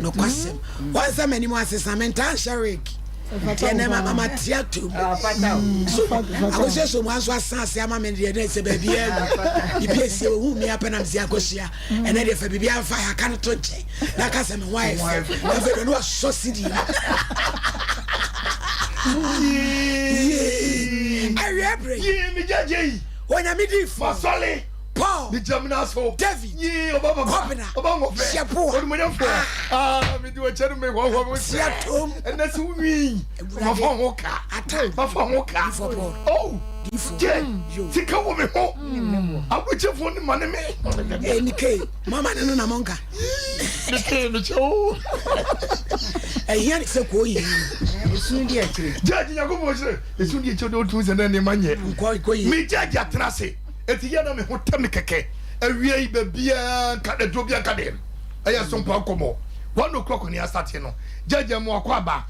no question once many more assessment and sharek tiene mama tiatu I was just one so asanse ama me dey say baby e be say hu me apena mzi akosia and then if baby am fire can to nche na ka say me wife na no so sidi I rebre me jaje onya me di for solid Paul the Gemini so David Obama me do a channel me one and that's who me my phone oh take a woman home I put your phone money me NK mama no na monka the show here is a koi judge yago say esun die chodo tun and then manye me judge atrase etiya na me hotem keke awie babia ka de drobia ka dem aya Sompa Nkomo 1 o'clock ni asate no judge mo akwaba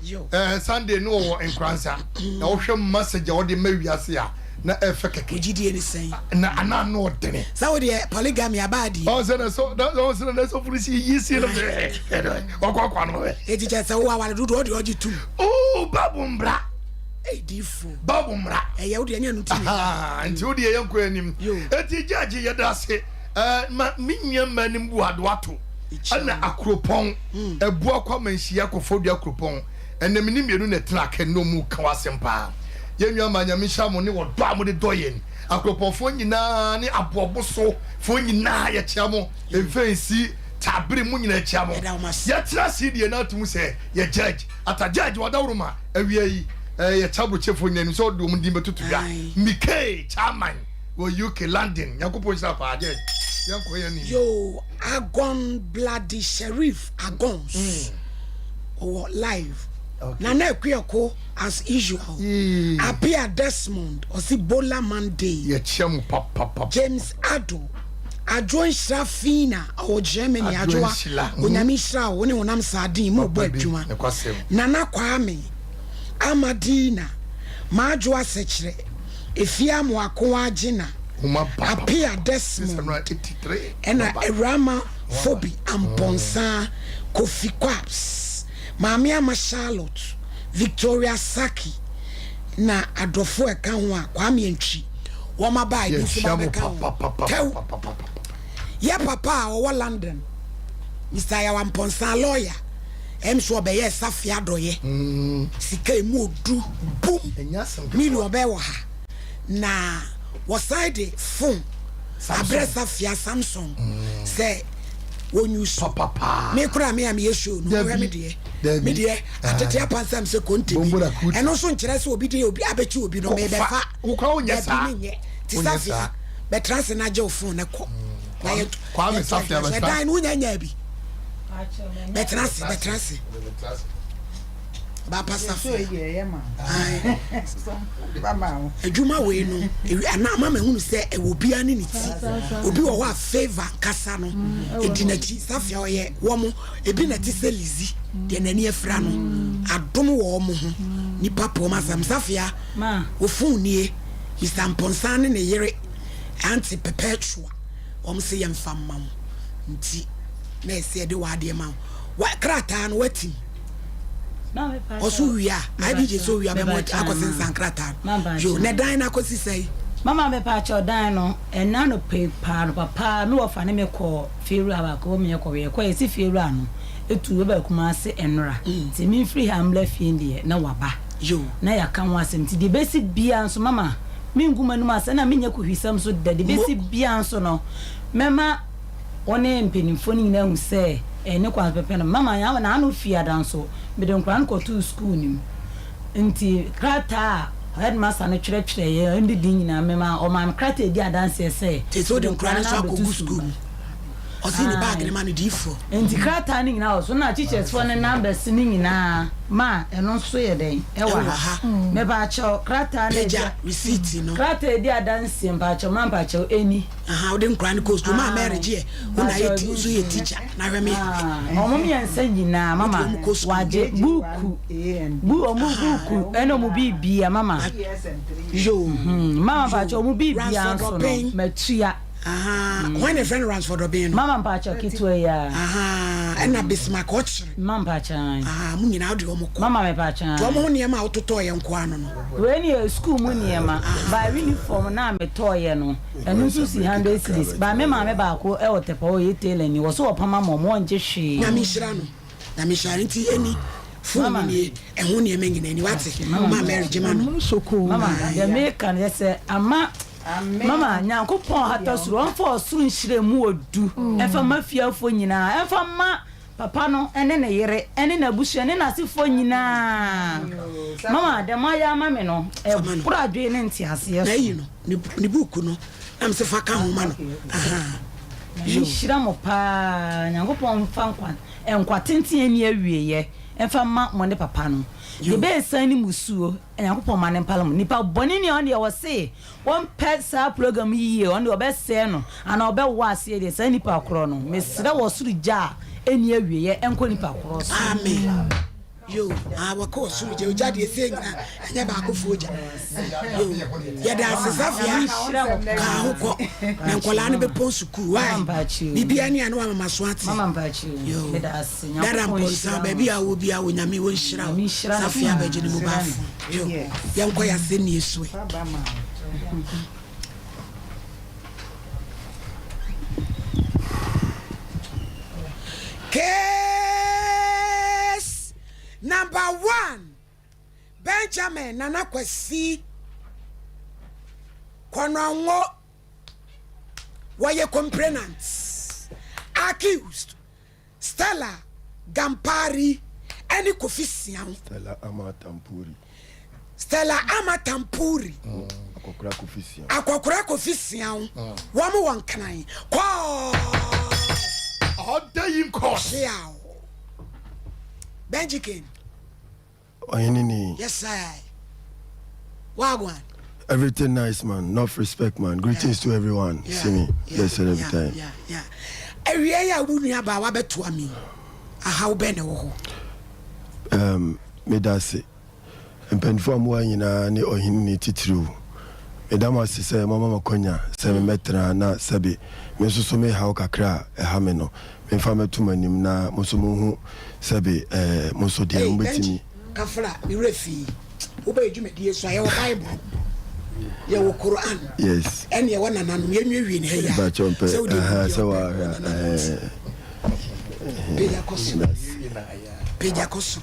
Sunday no wo enkransa na wo hwem message wo de mawiase a na efe keke gidie ni sen na ana no dene sa wo de polygamy abadi o se na so fulisi yisi no wakwa no e teacher say wo awale dudu odi ojitu oh babumbra Edifo babumra eya wodi anya nuti anti wodi eyanko anim eti judge yedase ma minya manim buado ato ana akropon ebu akwa manhia kofodua akropon ene mini mienu na tena no mu ka wasempa yenwa manya misha mo ne wodo amode doyen akropon fo nyina ne aboboso fo nyina ya chiamo efensi tabiri mu nyina chiamo ya tira sidie na tum se ya judge ata judge wadawruma awie yi ya chabo chefo nyani so do mu dimbe tutuga Mike chairman wo UK London yakopo sha pa judge yanko yani yo agon bloody sheriff agons or live na na ekuyoko as usual appear Desmond Osibola Monday ya chiam papa James Ado Adjoin Srafina or Germany Adjoa Onyami Sra woni wonam sadin mo bo adwuma Nana Kwame Amadina Majwa Sechere Efia Mwako Agina appear Desmond and Erama Phobi Amponsa Kofi Kwaps Mamia Charlotte Victoria Saki na Adofo Ekanwa Kwame Ntwi woma bai bi so ba ka ya papa o London Mr. Yawamponsa lawyer so be yes Safia doye sika emu odu boom million be wo ha na waside phone address Safia Samsung say when you papa me kura me am yesho no me de atete apansam se konti eno so nkire se obi de obi abechi obi no me be fa ukwa onyesa ti Safia be trans na je phone ne ko na ye kwa me Safia be dai no nyanya bi betrasi ba pasa so ye ma baba adwuma we no ana mama hunu se e obi ani ni ti obi wo wa favor kasa no edinachi Safia oye wo mo ebi na ti se lizi de nani efra no adom wo mo ho ni papa o masam Safia wo fun nie Mr. Mponsane ne yere anti perpetua o se ye mfa mam nti na ese de wade ma wa krata no wati oso wia IBJ so wia be mo akosen sankrata jo na dan na akosi sei mama be pa cho dan no ena no pe pa no papa me wo fa ne me ko firu aba ko me ko we ko esi firu ano etu we ba kuma se enra ti mi free hamla fiendie na waba yo na ya kan wasem ti de besi bia nso mama mi nguma no ma se na me nya ko hwisam so de besi bia nso no mema one mpenimfo ni nyina hu se ne kwa pepe na mama ya na anu fia danso me de nkran ko to school nim nti krata headmaster na twere ye ndi din nyina mema o ma krata di adanse se te so de nkran so akogu school o si ni bag ni man di fo nti krata ni nyina so na teachers for ne numbers ni nyina ma eno so ye den e wa ha me ba cho krata na ja receipt no krata di adanse mba cho ma mba cho eni o de nkran ko school ma marriage ye una ye ti so ye teacher na hwe me o mo mi ense nyina mama waje buku buku eno mu bibia mama yo mama ba cho mu bibia so no matua When a friend runs for the bin. Mama Pacha Kitwaya. And a Bismarck watch. Mam Pacha. Munina Duomo. Mama Pacha. Domonium out to toy and quano. When you school Muniama, by uniform now me toyano, and you see 100 cities. By me, Mamma Bako, El Tepo, telling you was so upon Mamma, one jeshi. Namishrano. Namisharinti any. Mama, and when you're making any what's it? Mamma Mary Jimano, so cool. Mama, the American, yes, Amma. Mama, nyanko pon hata suru on for suru nhire mu odu e fa mafia fo nyina e fa ma papa no ene na yere ene na busu ene na sifo nyina mama de ma ya ma me no e kura adwe ne nti ase ye na yi no ni buku no am se fa ka ho ma no nhira mo pa nyanko pon fa nkwa tenten ani awie ye e fa ma mo ne papa no the best sani musuo enyankopon manen palam nipa boni ni on de wo se one pet sa program yi on de obese no ana obewo ase de sani nipa akro no mesira wo suru ja eni awieye enko nipa akro so amen yo awako suru je oja de se nyina enya ba akofo oja yo ya da sesafia ka hoko na nkola ne be pon suku wai bibia ni anu mama so ate mama mpachi yo dara ponsa baby a wo bia wo nyame wo nhira safia ba gine mu ba yo ya nko ya se ni esue Case number 1, Benjamin Nana Kwesi Kwanwango Waye complainants accused Stella Gampari any Kofisian Stella Amatampuri Akokura Kofisian Wamu Wankanai How dare you cause? Benjikin. Yes, sir. Wagwan. Everything nice, man. Enough respect, man. Greetings to everyone. See me. Yes, every time. Yeah. Every year, we have our better to me. How bene wo. Me da se. Mpenfo mo anyina ne ohini titru. Edama se say mama makonya se me metra na sabi. Me so me ha kakra ha me no. Me fa metum anim na mo so mo hu sabi mo so dia mbetimi. Kafra mi refi. Wo ba edwumadi so aye wo Bible. Ye wo Quran. Yes. Ene ye wona nanu ye nwie ne ya. Ba chompe. So wa Peja koso.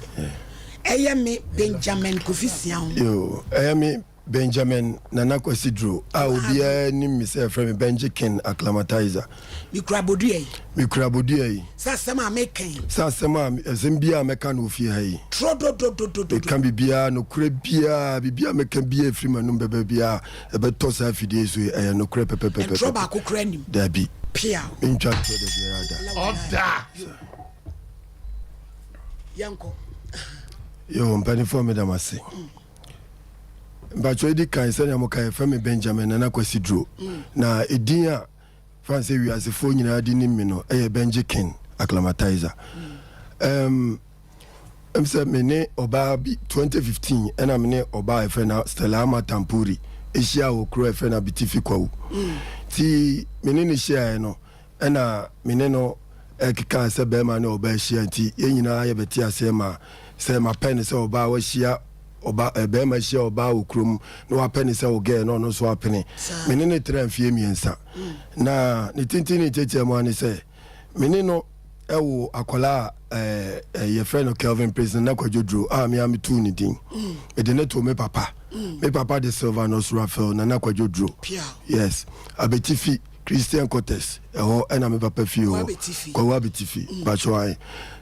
Eye me Benjamin Kofisian. Yo, me Benjamin Nana Kwesi Drew. Obia ni mi say friend me Benjikin acclimatizer. Mi krabodue. Sa sema meken. Sa sema zembia meka no fie hai. Trodo. E kan bibia no kure bibia meka bia free manum bebe bia e be to sa fidie so e no kure pepe. Troba akokra nim. Dabi. Pia. Intwa to de biada. Oda. Yanko. Yo, mpani for me da mase. Mbacho edi kan se nyamo kan fa me Benjamin Nana Kwesi Drew. Na edin a fancy we as a phone nyina di nim me no e Benjikin acclimatizer. Say me ne oba bi 2015 ena me ne oba e fe na Stella Amatampuri ehia wo kro e fe na bitifi kwawu. Ti me ne share no ena me ne no ekika se be ma ne oba ehia nti ye nyina ye beti ase ma se ma pen se oba wa hia oba be ma hia oba wo krom no wa pen se wo ge no so apene me ne tramfie miensa na ne tintini tete mo ani se me ne no ewo akola ye friend of Kelvin Prison na kwadwodro me am tu ni din e de ne to me papa de Silver no Rafael na kwadwodro yes abetifi Christian Cortes eho na me papa fi ho kwa abetifi ba chwai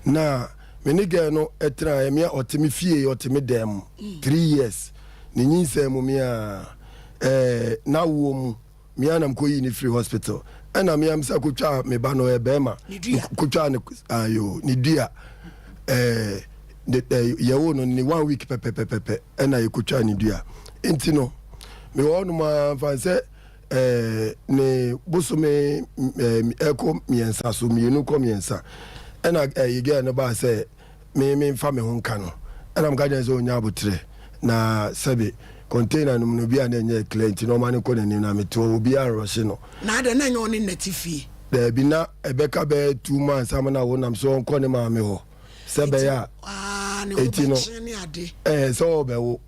na me ni girl no etra me otimi fie otimi dem 3 years ni nyinsa mu me na wo mu me anam ko yi ni free hospital ana me am sa kotwa me ba no e bema kotwa ne ayo ni dua ye wo no ni 1 week pepe ana ye kotwa ni dua enti no me wo no ma fa se ne bosume eko miensa so mienu ko miensa ana ye ge na ba se me fa me ho nka no ana m gaje zo nya abotre na sabe container no bi an enye client no man ko na ni na me to obi an rush no na de na nyo ni natifie there bi na ebeka be 2 months am na wo nam so onko ne ma me ho se be ya ne wo ni ade so be wo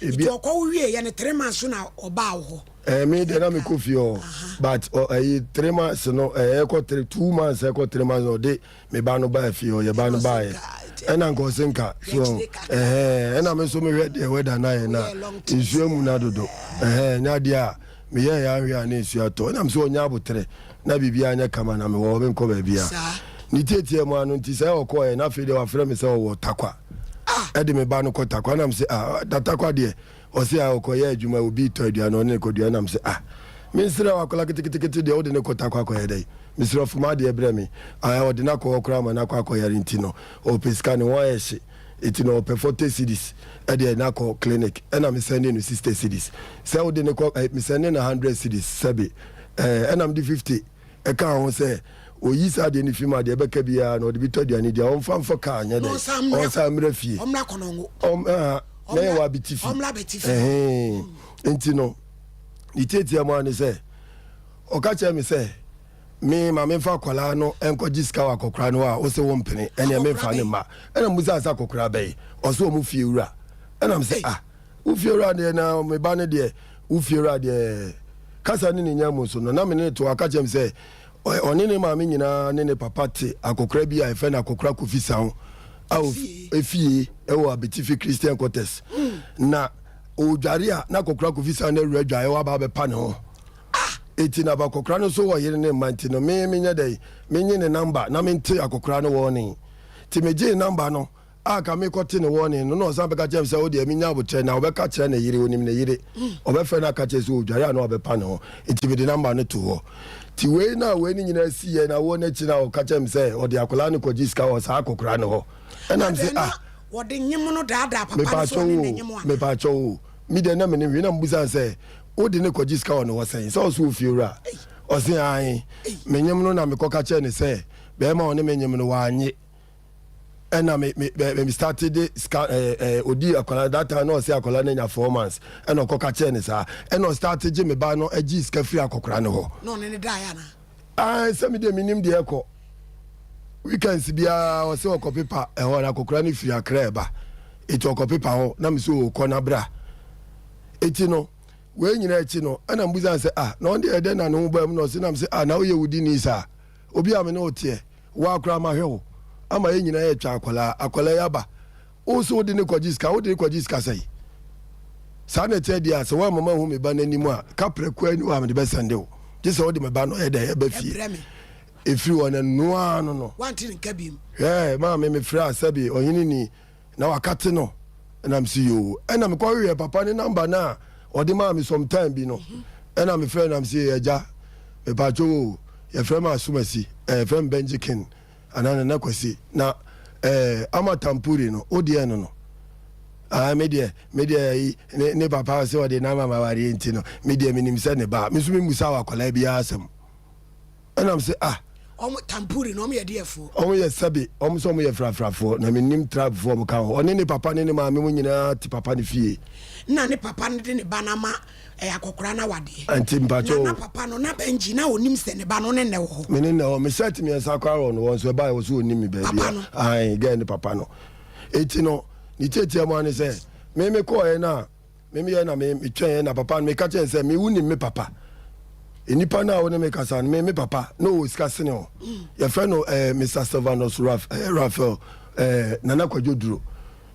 ebi okwo wie ye ne 3 months na oba wo me de na me ko fi o but 3 months no ko 2 months ko 3 months no de me ba no ba fi o ye ba no ba ye ena nko senka so ena me so me hwe de weather na ye na nsuo mu na dodo nya dia me ye ya hwe na nsuo to ena me so nya abotre na bibia anya kama na me wo be nko ba bia ni tietie mu anu nti sai okọ ye na fe de wa frɛ me sai wo takwa edi me ba no ko takwa na me se takwa de o se okọ ye adwuma obi to aduano ne ko dua na me se me nsira wa kola kitikiti de o de ne ko takwa ko ye dai Mr. Fuma de Bremi, I ordinary crime and aqua yarintino, or Piscani, why she, it no per 40 cities at the Naco clinic, and I'm sending 60 cities. So the Naco, I'm sending 100 cities, Sabi, and I'm the 50. A car say, or you said in the film, the Becabia, or the Victoria, need your own fan for car, or some refugee. I'm not going to go. Intino, the Tatia man say, or catch me say. Me ma me fa kwala no enko jiska wa kokra no a o se wo mpene ene me fa ne ma ena musa sa kokra be o so mu fie wura ena me se u fie wura de na me ba ne de u fie wura de kasa ne nya mu so no na me ne to aka chem se oni ne ma me nyina ne papa te akokra bi a efe na kokra ko fisa ho a efie e wo abetifi Christian quarters na o dware a na kokra ko fisa na wura dwae wa ba be pa ne ho eti na ba kokra no so wo yire ne manti no me nya dai me nyi ne number na me nte akokra no wo ni ti me je number no aka me kote ne wo ni no no san be ka chem se wo de me nya abotre na wo be ka kire na yire onim ne yire o fe na ka kire so dware na wo be pa ne ho eti me de number no to ho ti we na we ni nyina si ye na wo na chi na wo ka chem se o de akola no ko jiska wo sa akokra no ho na me se wo de nyim no daada papa so ni nyim a me pa cho mi de na me ne wi na mbusa se o de ne ko jiska wo no wo sen so so fiura o se an me nyim no na me ko ka che ne se be ma o ne me nyim no wa anye ena me started odi akola that time no se akola na nya 4 months ena ko ka che ne sa ena started je me ba no agi ska free akokra ne ho no ne da ya na se me de minim de eko weekends bia o se o ko paper ho na akokra ne free akra ba eti o ko paper ho na me so ko na bra eti no we nyina echi no ana mbuza se na on de ede na no ba mu no se na se na wo ye wudi ni sa obi am na otie wa akra ma hwe wo ama ye nyina ye twa akola ya ba o so de ne kwajiska o de ne kwajiska sai sa na te dia se wa mama hu me ba nanimu a kapre kwa ni wa me de besande wo je se o de me ba no e de e ba fie efiri wona noa no wanti nka bim ma me fra sabi ohini ni na wakate no na am see you na me kwa we papa ni number na o de ma me sometime bi no na me friend am see eja me pa cho ye friend ma sumasi friend benjikin anana na kwasi na ama tampuri no odi eno no media ne papa se o de na mama wari enti no media minim se ne ba me so me musa wa kola bia asem ana me se omo tampuri no me ye defo omo ye sabi omo so mo ye frafrafo na minim trap fo mo kan oni ne papa ne ma me mo nyina ti papa ne fie na ne papa ne de ne banama akokora na wade anti mpacho na papa no na benji na onim se ne ba no ne wo me ne wo me set me sakwaro no won so ba wo so onim ba bia ai ge ne papa no eti no ni tete mo ane se me ko e na me ye na me twen na papa me ka chen se me wuni me papa enipa na woni me kasa me papa no skasene o ye friend no Mr. Sylvanus Raphael nana kwadwoduro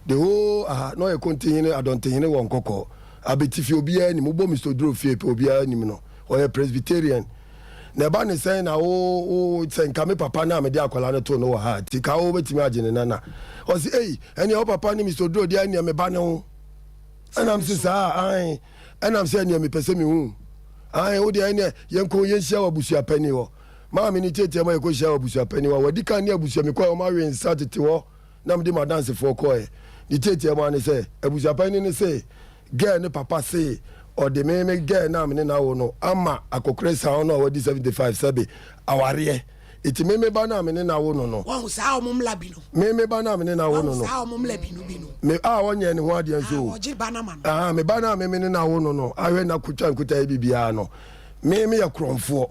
the whole no e continue adontenye won kokko abetifi obia ni mo bo Mr. Duro fie pe obia ni no o ye Presbyterian na ba ne say na o senka me papa na me de akola ne to no ha ti ka o betimi agene nana o si eni o papa ni Mr. Duro dia ni me ba ne ho and am say and am say ni me pese mi hu o de eni yenko yenhia wa busua pani ho ma me ni tete ma yenko hia wa busua pani ho wadi kan ni abusua me kwa o ma we nsa tete ho na me de ma dance for ko ni tete ma ne say abusua pani ni say girl ne papa say or the me girl na me na wo no ama akokre sa no wadi 75 sabe aware iti me ba na me ne na wo no won sa omum labi no me ba na me ne na wo no sa omum labi no bi no me wonye ne ho ade nso o ji ba na ma me ba na me ne na wo no ahwe na kutwa nkuta bibia no me ya kromfo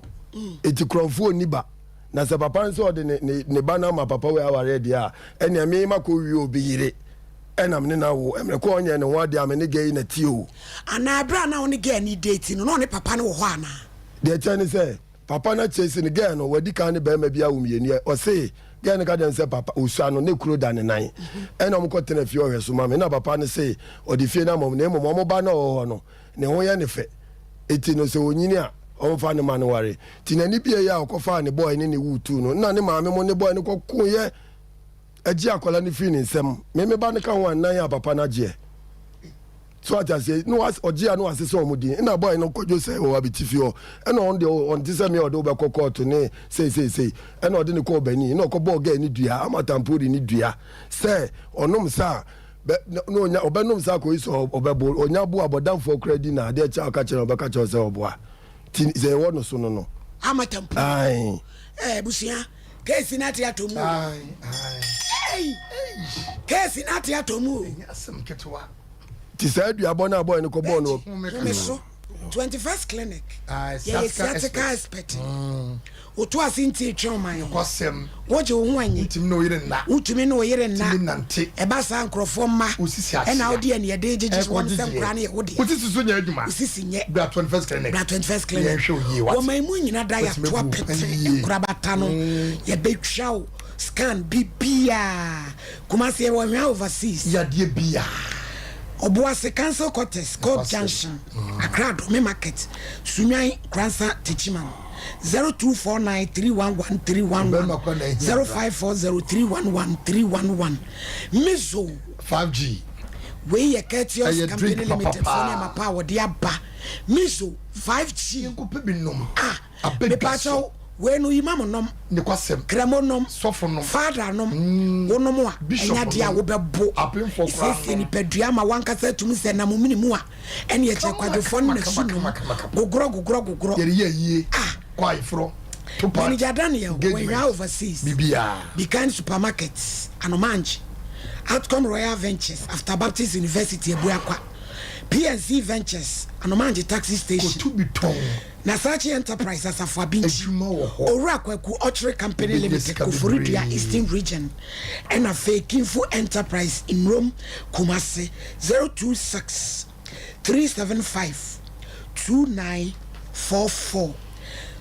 iti kromfo ni ba na se papa nso ode ne ba na ma papa we aware dia ene me mako wi obi yire ena me na wo emre ko onye ne ho ade amene gei na ti o ana bra na oni gei ni date no ne papa ne wo ho ana de chani say papa na chase ni gei no wadi kan ne ba ma bia wo mienu o say gei ne ka den say papa osua no ne kuro da ne nan ena mo ko tena fie o hweso ma me na papa ne say odi fie na mom ne mo ba na o ho no ne ho ye ne fe eti no se onyini a o fa ne ma ne ware ti na ni bia ya o fa ne boy ne ne wutu no na ne maame mo ne boy ne ko ye aji akola ne fi ne nsem me ba ne ka ho anan ya papa na je so ata say no was oji anu asese omudi na boy no kojo say o abitifi o e no on de on tise me o de be kokot ne say e no de ne ko bani no ko bo ga ni dua amatampuri ni dua say onum sa no onya obenum sa ko iso obebo onya bu abodamfo credit na de cha ka chere obeka chere say oboa ti say wo no so no amatampuri ai busia kesi na tia tomu kesi na tia tomu asem ketwa ti say dua bona boy ni ko bo no meso 21st clinic yes expert otu asinti twoma yo kwasem woje wo ho anye utim no yire na nante e ba sa nkrofo ma e na odi ene ye de jeje won sem kra na ye wodi utisi so nya adwuma usisi nye bra 21st clinic wo mai mu nyina da ya to apete nkrabata no ye betwa scan bibia kuma se wo hwa overseas ya de bia Obuase Council Quarters, Court Junction, Accra Dome Market, Sunyan Kransa Techiman, 0249311311, 0540311311. Mizo 5G. We ye courteous company limited for my power dia ba. Mizo 5G. Be pacho we no imam nom ne kwasem kremo nom sofo nom father nom wonom a enya dia wo bebo sese ni pedua ma wankasa tumi se na mo minimu a ene ye che kwadofo na su nom gogro ye kwai fro to pa ni Daniel when you are overseas bibia behind supermarkets anomanji outcome Royal Ventures after Baptist University Ebuakwa PNC Ventures anomanji taxi station to be ton na Sachi Enterprises afabinchi owura kwaku Ochre Company Limited Koforidua Eastern Region and a Kinfu Enterprise in Rome Kumasi 026 375 2944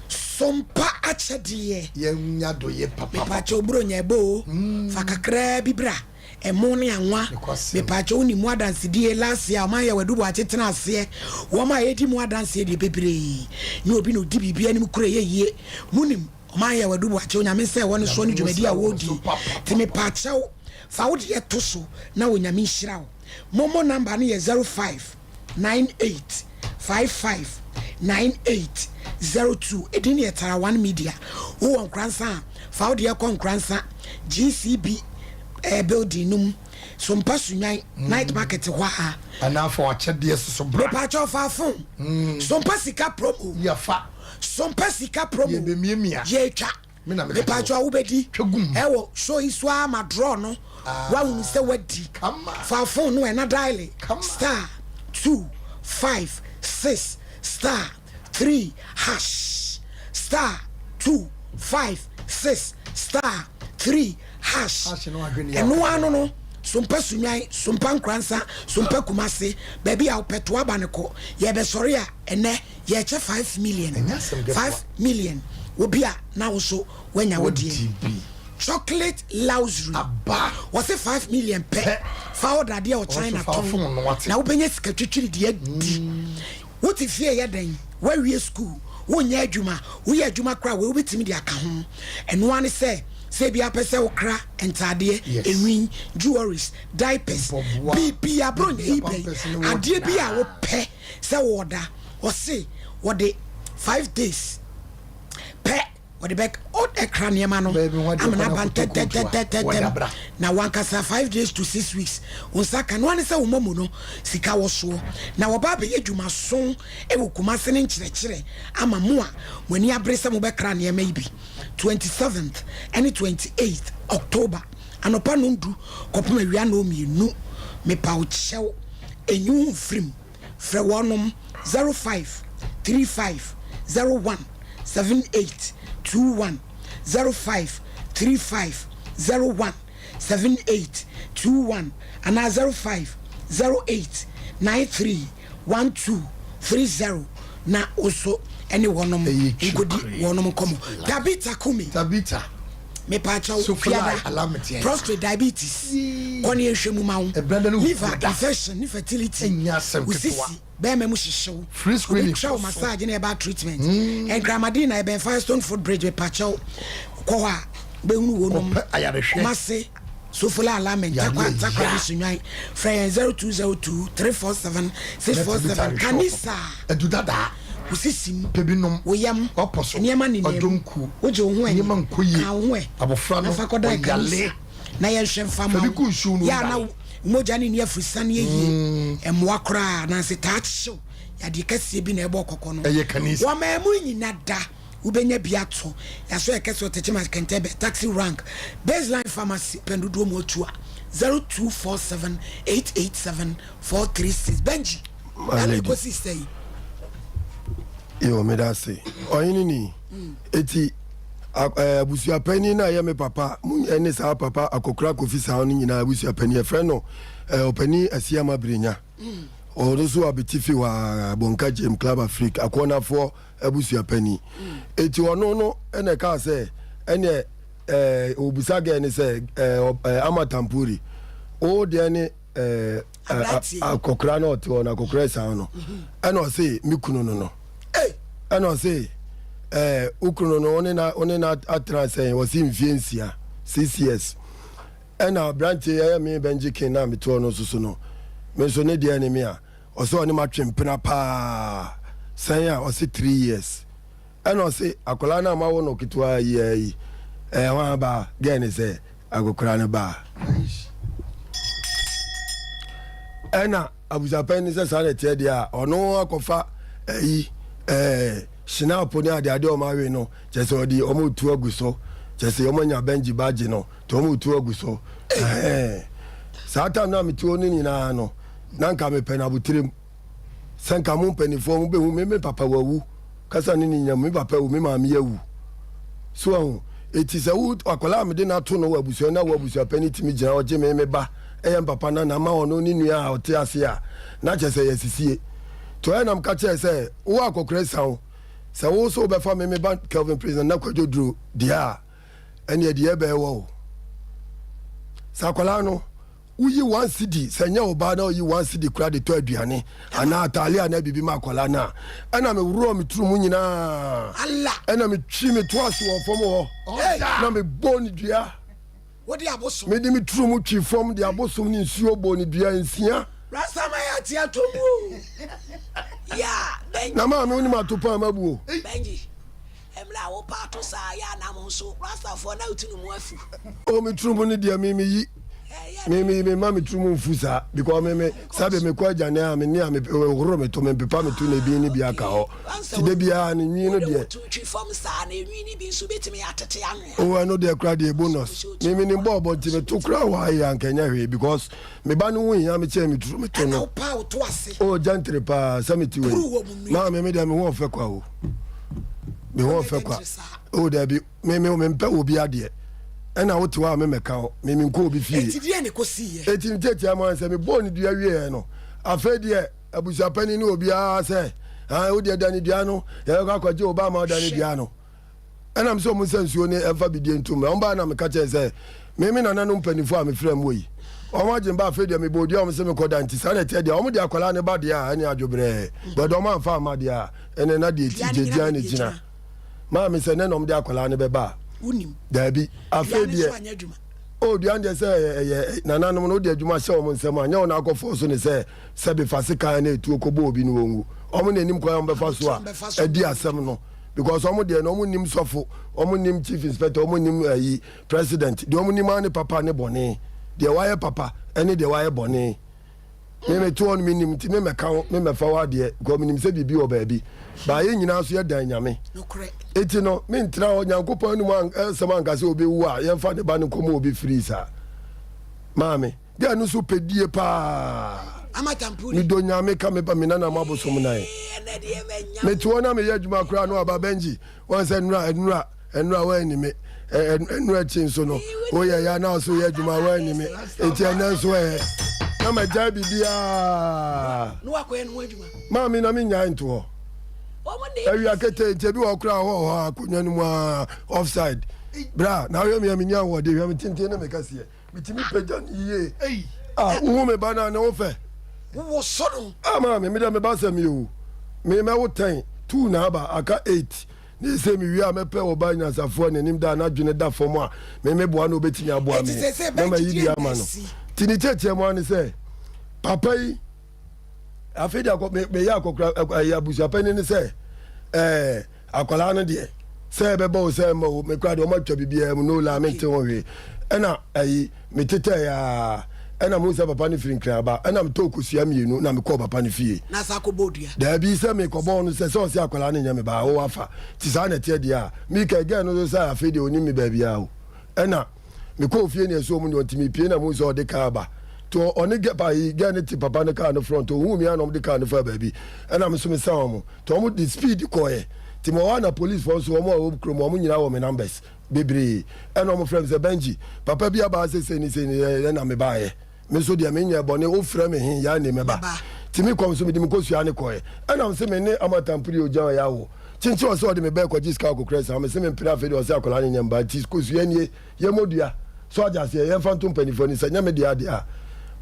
Sompa achadie nya do ye papa pacho bro nyebo fakakra bibra emoni anwa me pacho ni mu adanse die last year ma ye wadubo atetena ase wo ma ye di mu adanse die bebre ni obi no di bibia ni mu kure ye munim ma ye wadubo ache onyame se woni so ni dwumadi a wodi ti me pacho fa wodi ye to so na onyame nhira wo momo number ni ye 0598559802 edini etara 1 media wo nkransa fa wodi ye nkransa GCB building num Sompa Sunyan night market hwa ana for achede so bra pa cho fa fun Sompa sika promo ya fa Sompa sika promo ye be miemia ye twa me pa cho wo bedi ewo show isu ama draw no wa wu se wadi fa fun no na dial star 256 star 3 hash star 256 star 3 hash eno ano no Sompa Sunyan Sompa Nkransa Sompa Kumasi baby a peto aba ko ye be sori a ene ye che 5 million 5 million obi a na wo so wanya wodie chocolate luxury aba was 5 million pe fa order dia o China ton na wo benye sika twitwiri dia di wo ti fie ye den wa wie school wo nya adwuma wo ye adwuma kra wo betimi dia ka ho eno ane se bia pese okra entade enwin jewelries diapers bibi abron ibe ade bia wo pe se woda o se wo de 5 days pe or the back or a craniamano. I'm an abandoned now 1 kasa 5 days to 6 weeks. Unsaka no one is a woman, Sika was so. Now a baby, you must soon, a wokumasin in chile. I'm a mua when you brace some crania maybe 27th and 28th October. And upon undu, Copma Riano me no me pouch shell a new film. Frewanum 05 35 01 78 21 05 35 01 78 21 and 05 08 93 12 30 na also anyone one come Tabita me pacha prostate diabetes koni ehwemu ma wo liver infection infertility usisi be me mu hihyew free screening massage na about treatment and gramadine na be Firestone food bridge we pacha ko ha be hunu wo no mase sofula alignment takwa sunwan free 0202 347 647 kanisa edudada usisim pebinom woyam oposo niema ni odonku oje ohun niema nkoyi ahwe abofra no oyale na ye hwe mfama ya na moja ni afrisane ye emwa kra na se tacho ya de kase bi na ebo kokko no eye kanisa wa mamu nyina da ubenya biato ya so ekese otechema kentebe taxi rank baseline pharmacy pendudo mo otua 0247 887 436 Benji ale ko si say yo me da say oyini ni eti abusia pani na ye me papa mun ene sa papa akokura kofi sa on nyina abusia pani e friend no opani asiama brenya oruso abitifi wa bonka Gym Club Africa akona for abusia pani eti ono no ene ka say ene obusa ga ene say amatampuri o de ene akokura no to na akokura sa no ene o say mikunu no ene say ukruno no one na atranse was in Viencia 6 years ena branch ya me Benji kin na me to no susu no me so ne de enemy a o so ne matwempena pa san a o se 3 years ena o se akola na ma wo no kitwa yi wa ba gen se agokura ne ba ena abujapen se sa ne tie dia ono akofa shina poni ade o mawe no jese odi o mu tu aguso jese o manya Benji baji no to mu tu aguso sata na mitu oni ni na no nanka me pena butirem sanka mu penifo mu be hu me papa wawu kasa ni nyam me papa wu me ma me yawu so eti se wu akola me de na to no wabuso na wabuso peniti mi gina oje me ba papa na ma ono ni nua o te ase a na jese yesisie to enam ka che se wo akokre sawo se wo so be fa me ban Kelvin prison na kwadwo duro dia ene dia be wo sakola no uyi 1 cedi se nya oba na uyi 1 cedi kura de to aduane ana atale ana bibi makola na ana me wuro me turu mu nyina alla ana me twi me to aso wo fom ho na me boni dua wo di abosom me di me turu mu twi fom di abosom ni nsuo boni dua nsia Rasta ya ti atomu ya Benji na ma me oni ma to pa mabuo Benji emla wo pa to sa ya na mo so Rasta for na utunu mu afu o me turu mu ni dia me yi me mama tumu mfusa because me sabe me kwa jane a me ni a me woro me to me pepa me to na bi ni bia ka ho ti de bia ni nwi no de twi form sa na nwi ni bi so betimi atete anwe o no de kra de bonus me ni bobo ti me to kra wa ya nkanya hwe because me ba no hu ya me che me turu me to no pa o to ase o jantre pa samiti we ma me de me ho fe kwa o me ho fe kwa o da bi me mpa obi ade ena wote wa me meka ho me nko obi fie etidie ne kosi ye etimi ama se me boni dua wie no afedie abusia pani ni obi a se o de dani dua no ye ka kwaje oba ma dani dua no ena me so mu sensuo ne efa bidie ntum me omba na me ka che se me nana no mpanifo a me frem woyi o ma jemba afedie me bodi o me se me koda nti sa na tie dia o mu de akola ne ba de a ani adwobre but o ma fa ma de a ene na de tijedia ne gina ma me se ne no me de akola ne be ba unim dabi afedie o di ande se nananom no de adwuma hye o mo nsem anya o na akofo so ne se be fase kan na etu okobo obi no wongu o mo nanim kwa o be fa so a edi asem no because omo de no omo nim sofo omo nim chief inspector omo nim president de omo nim ane papa ne bone de waye papa ene de waye bone me to on minim ti me ka me fa wa de go minim se bibi o baabi ba ye nyina so ye dan nyame eti no me ntra o nyankopon anu man sama nka se obi wu a ye fa de ba ne komo obi free sa maame de anu so pedie pa amatampuri mi do nyame ka me ba me nana mabosom nai me to na me ye adwuma kra no aba benji won se enura wa ni me enura chin so no o ye ya na so ye adwuma wa ni me eti anan so na ma ja bibia no akoye no adwuma ma mi na mi nya nto ho ewi akete ntebi wo kra ho akonya no mu offside bra na we mi nya wo de we mi tinte na me kase mi timi peja ni ye wo me bana na wo fe wo soro ma mi da me ba se mi o me wo 10 2 na aba aka 8 ni se mi wi a me pe wo ba nya safo na nim da na dwene da fom a me boa na obetimi aboa me na ma yi di ama no tini cheche mo ani say papa yi afedi akọ me ya akọkra abusu pani ni say akwala no de say be bo say mo me kwade o ma twa bibia mu no la me te won we na ayi me tete ya na mo say papa ni firin kra ba na me to kusua mienu na me call papa ni fie na sa ko bodua da bi say me ko bo no say so say akwala no nya me ba o afa ti sa na te dia mi ka ga no say afedi oni me ba bia o na me ko fie ne so mu ne otimi pie na mo so de ka ba to oni get pa yi get ne ti papa ne ka no front o hu mi anom de ka no fa ba bi na me so me sa mo to mo the speed ko ye ti mo wa na police for so mo o kro mo nyina wo me numbers bebre na mo friends e benji papa bi aba se ni na me ba ye me so dia me nya bone o fra me hin ya ne me ba ti me kom so me di me ko sua ne ko ye na me se me ne amatampuri o jan ya wo chinchi o so de me be ko jiska ko kresa me se me mpira fe de o se akola ne nyamba ti ko sua nie ye modua so aja se ye phantom penifoni se nya me dia dia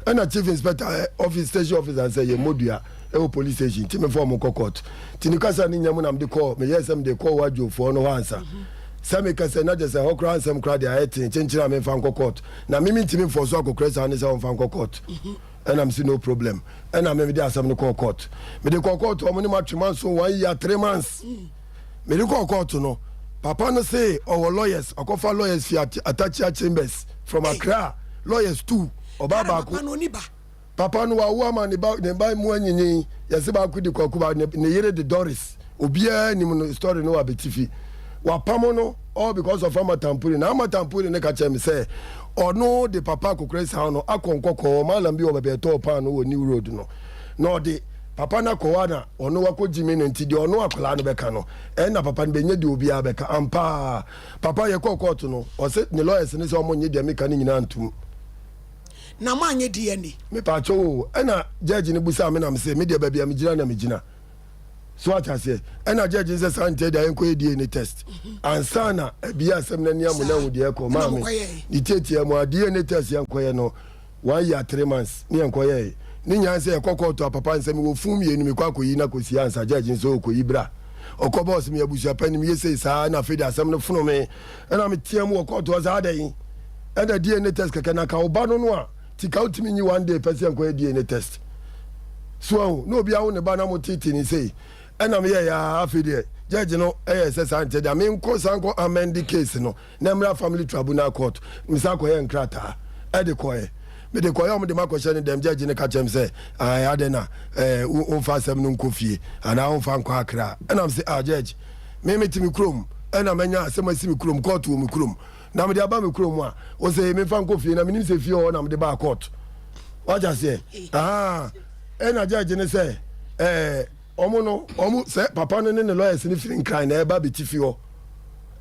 na chief inspector office station officer say ye modua e police station ti me form ko court ti ni kasa ni nyamu na me de call me yes am de call wajo for no answer say me kasa na just say hokra ansem kra de ayetin chinchira me fan ko court na me ti me for so akokresa ni say on fan ko court and I'm see no problem and I'm me dey asem no court me de court o mo ni matchman so 1 year 3 months me de court no papa no say our lawyers akofa lawyers fi Atachia chambers from Accra lawyers too obaba ko papa no wa ma ne ba mu anyinyin yesi ba ku di kwakuba ne yere de Doris obia ni mu story no abetifi wa pamo no all because of amatampuri na amatampuri ne ka chem say ono de papa kokresa no akonkoko malam bi obabe to pa no New Road no de papa na kowana ono wako jimi ne nti de ono akola no beka no na papa no benye de obi abeka ampa papa ye court no o se ne lawyers ne se omo nye de meka ni nyina ntum na manye de ni me pa cho na judge ne busa me na me se me de baba me gina na me gina so ata se na judge se sante da enko DNA test ansana bia asem na nia mu na wo de ko ma me ni tetie mu DNA test yankoye no 1 year 3 months ni yankoye ni nya se ekoko to papa nsem wo fum ye ni me kwa koyi na kosi ansa judge nso koyi bra okoboss me abusu apani me yese sa na fedi asem no funo me na me tie mu okoto za adan da DNA test keke na ka oba no no a tika utimi nyi 1 day person ko DNA test so no bia wo ne ba na mo titi ni sei na me ya afedi judge no se sante da me nko sanko amend case no na mra family tribunal court misa ko ye nkrata de ko ye me de ko ye mo de makoshe ni dem judge ne ka chem say adena on fa sem no nkofie ana on fa nko akra na me say judge me metimi krom na menya asem asimi krom court wo mi krom na me de aba me krom a o say me fa nkofie na me nim se fie o na me de ba court what just say na judge ne say omo se papa no ne lawyers ni firin kan na eba betifi ho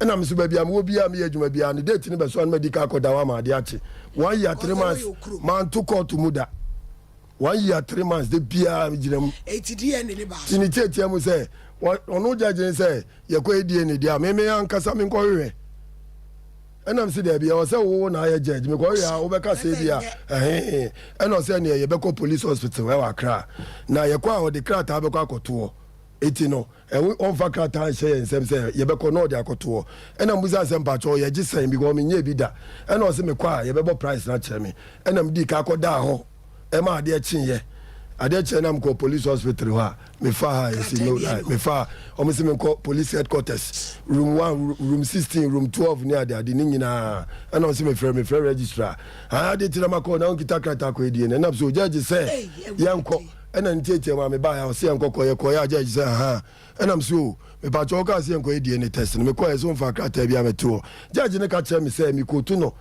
na me so ba bia me obi a me adwuma bia ne date ni be so an medical code wa ma de ache 1 year 3 months man to court muda 1 year 3 months de bia me giram etidi ene ne ba so ni tietia mu se ono judge ne se ye ko edie ne dia me ankasa me nko hwe enam se de bia o se wo na ya judge me ko ya wo be ka se bia eno se ne ye be ko police hospital we wa Accra na ye kwa o de krata be ko akoto eti no on fa krata hye ensem se ye be ko no de akoto enam buza se mpa cho ye gisan bi ko me nya bi da eno se me kwa ye be bo price na kire me enam di ka akoda ho e ma de chin ye ade chenam ko police hospital ha me fa ha yesi no me fa o me se me ko police headquarters room 1 room 16 room 12 ni ade ni nyina ana o se me frɛ registrar ha de tira makɔ na on kita krata ko edie na so judge say yanko ana ntiete ma me ba ya o se yanko ko ya judge say ha ana so me ba cho ka se yanko edie ne test me ko so mfa krata bia me to judge ne ka kyerɛ me say me ko tu no.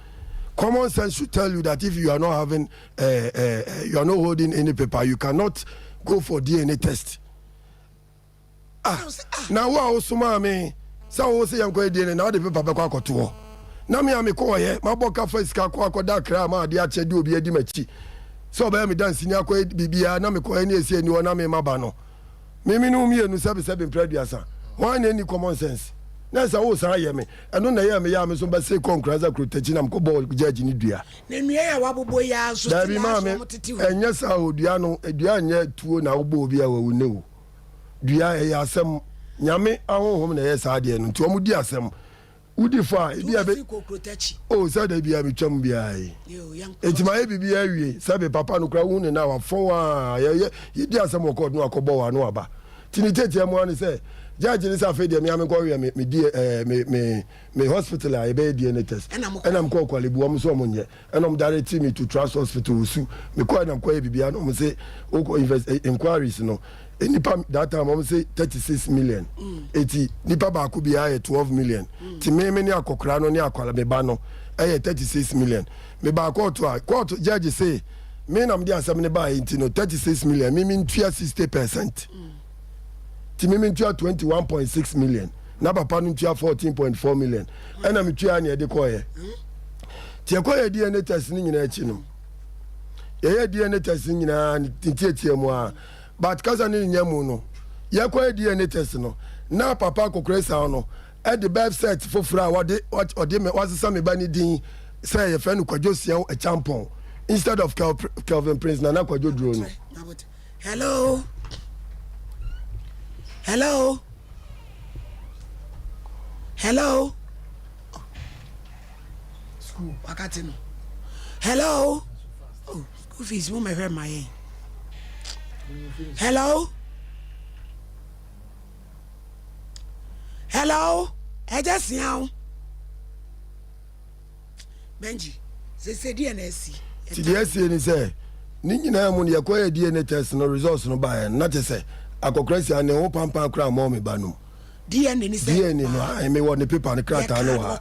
Common sense should tell you that if you are not having, you are not holding any paper, you cannot go for DNA test. Now what also me? So say I'm going DNA now the paper back to. Now me am call here. My boka first ka kwa da kra ma de ache do obi adi machi. So be me dance ni akwa bibia na me ko any esi ani na me maba no. Me no me enu sabe preduasa. One any common sense. Na sa wo sa ye me eno na ye me ya me so ba se konkraza krotachi na mko ball judge ni dua na nua ya wabobo ya so da bi ma me enya sa odua no edua nya tuo na wo bo obi a wawu ne wo dua e ya asem nyame ahohom na ye sa de no nti o mu di asem wudi fa e bia be o sa da bia me twam bia yi etima e bibia awie sabe papa no kra wu ne na wa fo a ye di asem o ko no akobo wa no aba tinitete mo ani se judge ni sa fe de me am ko we me hospital I be DNA test and I'm call kwalebu am so monye and I'm direct me to Trust Hospital su me call am call bibia no me say o inquiries no nipa that time am say 36 million eti nipa ba ko bia 12 million ti me ni akokra no ni akwala me ba no 36 million me ba court judge say me na me dey asem ne ba enti no 36 million me ntua 60%. Timimi ntua 21.6 million na papa ntua 14.4 million ena mitua na de koye tie koye DNA test ni nyina achi no ye DNA test ni nyina tietie mu a but kaza ni nyamu no ye koye DNA test no na papa kokresa no e the birth set fofura ode me wasesa me ba ni din say ye fe no kwajosia a champon instead of Kelvin Prince na kwadodro no. Hello. Hello. Hello. School. Wakati no. Hello. Oh, school fees mo me my. Hello. Hello. I just now. Benji, say DNSC. DNSC ni say ni nyina mu ne yakoye DNA test no results no ba na te say akokrasi ane ho pampa kra mo me ba no DNA ni say DNA no I me won the paper ne krata no ha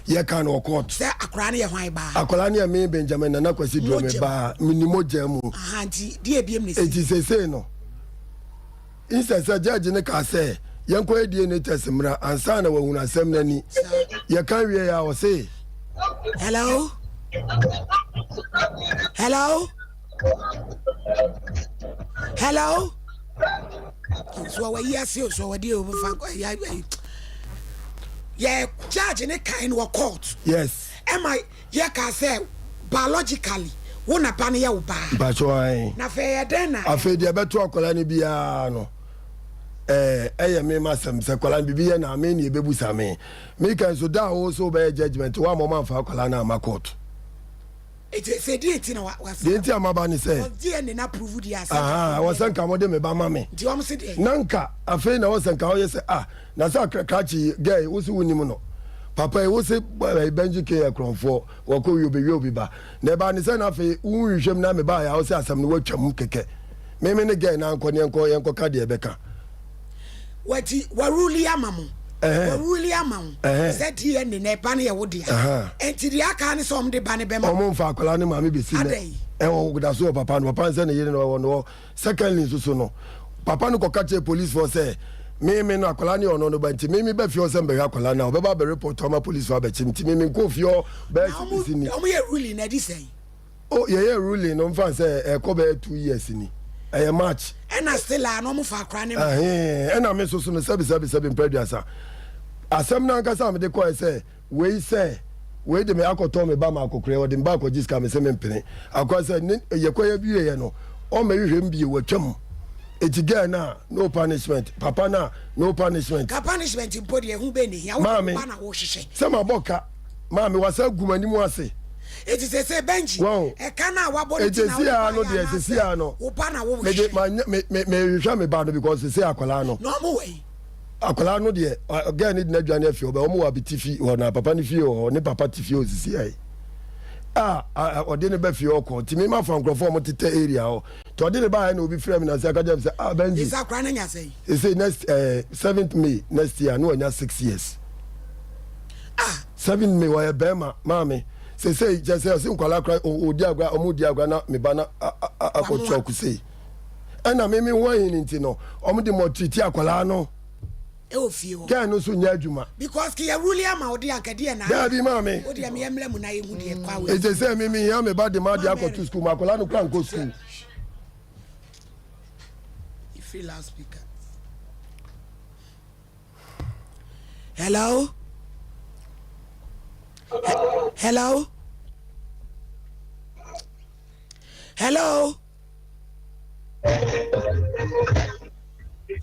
ye kan o court say akra ne ye hwan ba akola ne me Benjamin na kwasi dro me ba minimo jamu anti die biem ne say eti say no instead say judge ne ka say yanko DNA test mra ansa na wahuna asem na ni ye kan wie ya o say hello hello hello so we yes so we dey over yeah judge ne kind wo court yes am I ye ka say biologically wona pa ne ye wo ba so ai na fe ye den na afi de beto akola ne bia no eye me masem se akola bibia na me ne bebusa me kan so da wo so be judgment wa mo man fa akola na ma court it say date na was date amaba ni say DNA na prove di asa wasan ka mo de me ba ma me di o mo se de nanka afi na wasan ka o ye say na sa krachi guy wo si woni mu no papa wo se Benji ke akronfo wo ko wi obi ba na ba ni say na afi wu hwehwem na me ba ya wo se asam no watwam keke me ne guy na anko ne enko ka de beka wati waruli amamu waruli amamu se DNA na ba ne ye wo dia enti dia ka ne so de ba ne be ma omo mfa akola ne ma me besi ne wo guda so papa no papa se ne yire no secondly so no papa no ko kache police for say me no akola ne ono no ba nti me ba fio se mbe akola na obeba be report ma police for ba chim nti me ko fio ba si ni omo ye ruling na di say oh ye ruling no mfa say ko be 2 years ni e match ena still no mo fa akra ne ena me so no sabi preduasa asem na nka sa me de ko say we de me akoto me ba ma akokre o de mba ko jiska me se me mpene akwa say ye ko ye biye ye no o me hwehwem biye watwam etiga na no punishment papa na no punishment ka punishment impo de hu be ni ya wo ba na wo hwehwe se ma boka mami wasa gumani mu ase eti se Benji e kana wa body na esi ano de esi ano wo pa na wo me hwehwa me ba no because esi akwala no no mo we akwala no de again need na dwane afi oba omo wa bitifi ho na papa ni fi ho ne papa tifi o sisi ai ode ne ba fi oko timi ma fa nkrofo mo tete area ho to ode ne ba na obi frame na say akajam say Benji is akra na nya say he say next 7th May next year no anya 6 years 7th May wa bema mami say just say nkwala kra odi agwa omudi agwa na me ba na akotwa ku say ana me ho yin nti no omudi mo treat akwala no e ofio kan no so nya adwuma because ki ya rule ama odi akade na da bi mami odi am yemle mu na yemu de kwa we e je say me ya me ba de ma de akotu school ma akwala no kra nko school if you last speaker hello hello hello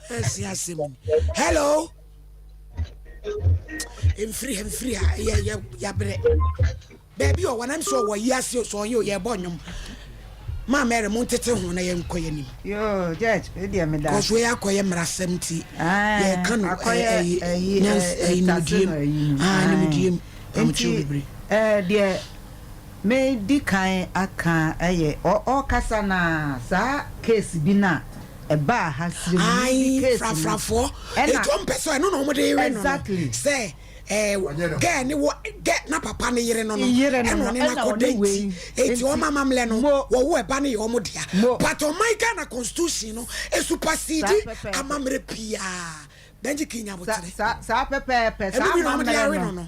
yes hello I'm free ya bre baby o wanam so wo yes so yo ye bonyum ma mere mo tete ho na ye nkoye nim yo judge e dia me da cause we akoye mrasem ti ye kan akoye nimdiem am chubibre dia me di kan aka eye o kasa na sa case bi na eba hasiri case frafrafo e to mpeso no mo de yire no exactly say get ni wo get na papa ne yire no no no ne na ko date eti o mama mle no wo eba ne yo mo dia but o my Ghana constitution no e supersede amamre pia Benji kinya botere sa pepe sa amamre no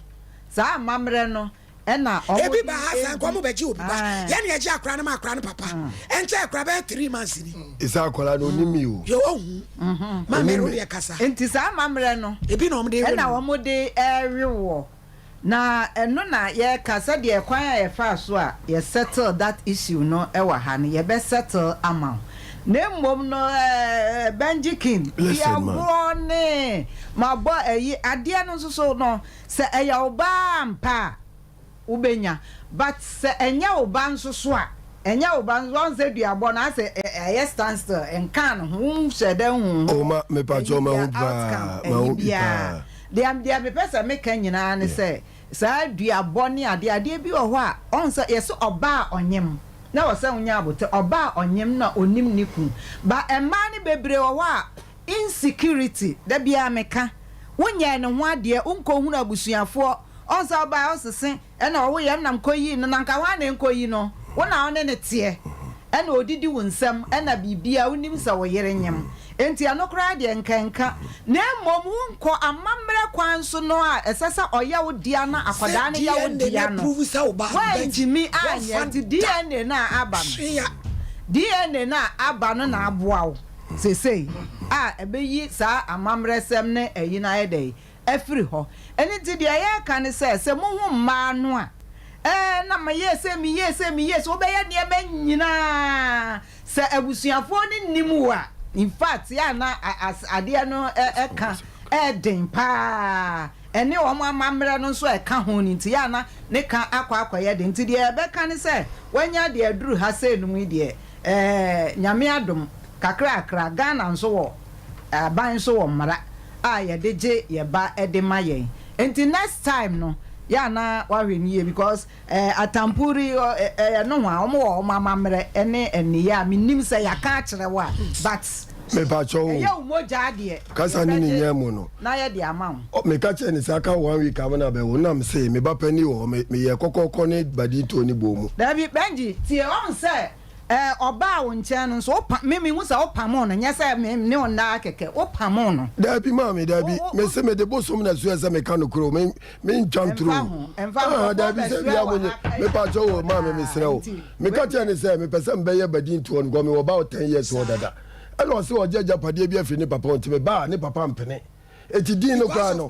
sa amamre no ena ebi ba hasan ko mo beji obi ba ya ne eji akra na ma akra na papa enche akra ba 3 months ni isa akola no nimi o yo ma me ro de kasa enti sa amamre no ebi no mo de ena wo mo de erewo na eno na ye kasa de kwan ya ye fa so a ye settle that issue no e wa ha ne ye be settle amount na mmom no Benji King ya bone ma bo eyi ade no so no se eya oba mpa ubenya but se enya oba nso so a enya oba nso se duabo na se standstill enkan ho shede ho o ma me pa jo ma hu ba de am me pesa me kan nyina ne se sa duabo ne ade bi wo ho a on se yeso oba onyem na wo se unya abote oba onyem na onim niku ba emma ne bebre wo ho a insecurity da bia meka wonya ne ho ade unko hu na busuafo onza ba osese ena wo ye nam koyi no nanka wa na nkoyi no wona one ne tie ena odidi wunsam ena bibia unim sa wo yere nyem enti anokra de nkanka na mmom nko amamre kwan so no a esesa oya wo dia na akwada ne ya wo dia no wa njimi anya ti DNA na aba no DNA na aba no na aboa wo sesei ebeyi sa amamre sem ne eyi na yedei efiri ho eni ti dia ya kan se mo hu ma no a na ma yese mi wo be ye ne be nyina se abusuafo ni nimu a in fact ya na ade no ka den pa eni o mo amamre no so ka ho ni ti ya na ne ka akwa ye den ti dia be kan se wanya de aduru ha se no mu de nyame adom kakra Ghana nso wo ban so wo mara ye deje ye ba edema enti next time no ya na wahweniye because atampuri no ho o mamamre ene ya minim se ya ka kire wa but me pa cho ya umoja de kasa ni nyemu no na ye de amam me ka che ni saka 1 week abana be wonam se me ba pani wo me ye kokoko ni badi to ni bomu Dabi Benji tie on se oba wo nchen no so me hu sa opamo no nya se me ne ona keke opamo no dabi mami dabi me se me de bosom na so se me kan kro me ntwantro dabi se bia mo me pa cho wo mami me sere wo me ka che ni se me pese me ye badi to on go me wo ba 10 years wo dada elo o se o jeja pade bia fi ni papa on ti me ba ni papa mpene eti din no kwa no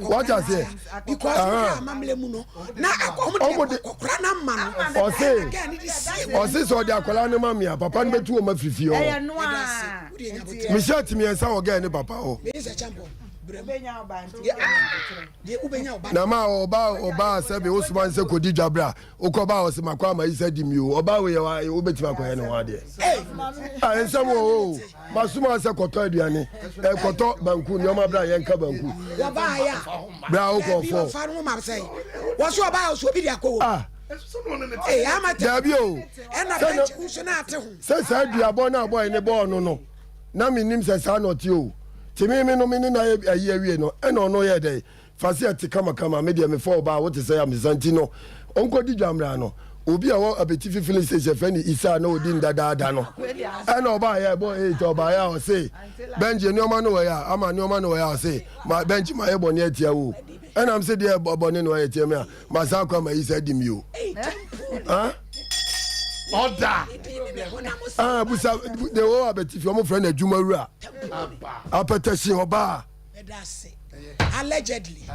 what I say because amamle mu no na akomo kokra na ma no o se so de akola no ma mia papa no betu o ma fifi o no a me shati me ensa o ga ni papa o na ma oba sabe Usman se kodi dwabra ukoba o se makwa ma isa di mi o oba we o betima akwa ne ho de ah ensam o masuma se koto aduane koto banku ni o ma bra yenka banku oba ya bra o ko fo fa no ma say wo so oba o so bi dia ko ah eh amate dabi o ena bench uso na ate ho se aduabo na boy ne bo no na minim se sa no ti o timi mi no mi na ayi awie no e no no ye dey facility kama me dey me for ba what say am zanti no onko di dwamra no obi a wo abetifi filling station fe ni isa na odi ndada no e na oba ya bo e to oba ya o say benji ni o ma no ya ama ni o ma no ya o say ma benji ma e bo ni atia wo e na am say dey bo ni no ya atia me ma sa kwa ma isa di mi o ha order busa de wo abetifi o mo friend adwumawura apetesi oba allegedly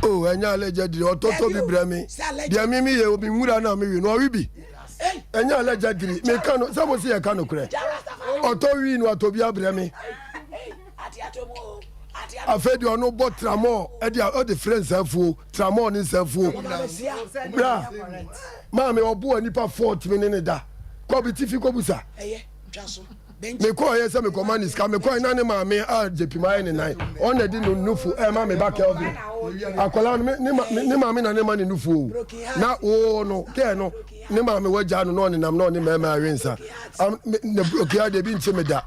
oh enya allegedly ototo bi brami dia mi ye obi nwura na mi wi no wi bi enya allegedly me kan no sabo se ye kan no kure oto wi no oto bi abrami afedi ono bo tramo e dia o the friends afu tramo ni safu bra ma me obo anipa 40 mi ne da ko bi tifi ko busa twaso me ko ye se me command is ka me ko na ne ma me a jepima ne nine on na di no nufu e ma me ba ke obi akola ni ma me na ne ma ne nufu na o no ke no ni ma me waja no ne nam no ne ma ma awensa ne blokia de bi nche me da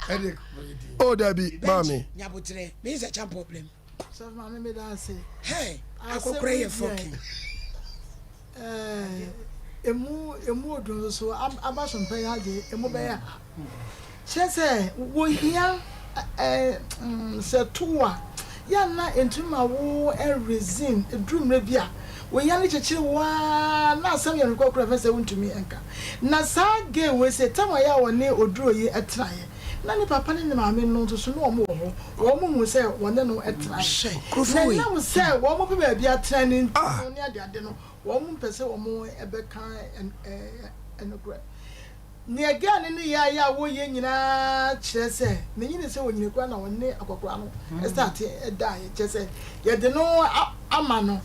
o da bi ma me nyabotre me is a champ problem so ma me da say hey akokore ye fucking emu odun so abason pe ya je emu be ya chese wo hia se toa ya na entuma wo resin edrum re bia wo ya ne chechire wa na asam ye nkokora fe se wontumi enka na sa ge we se tama ya wo ne oduro yi etraye na ni papa ne maame no to so no omo wo mu se wonde no etraye na mo se wo mo be bia tra ni ne ade no wo mu pese wo mo ebe kan enokura ni again ni ya wo ye nyina kire se me nyine se wo nyine kwa na wonne akokora no start da ye kire se ye de no ama no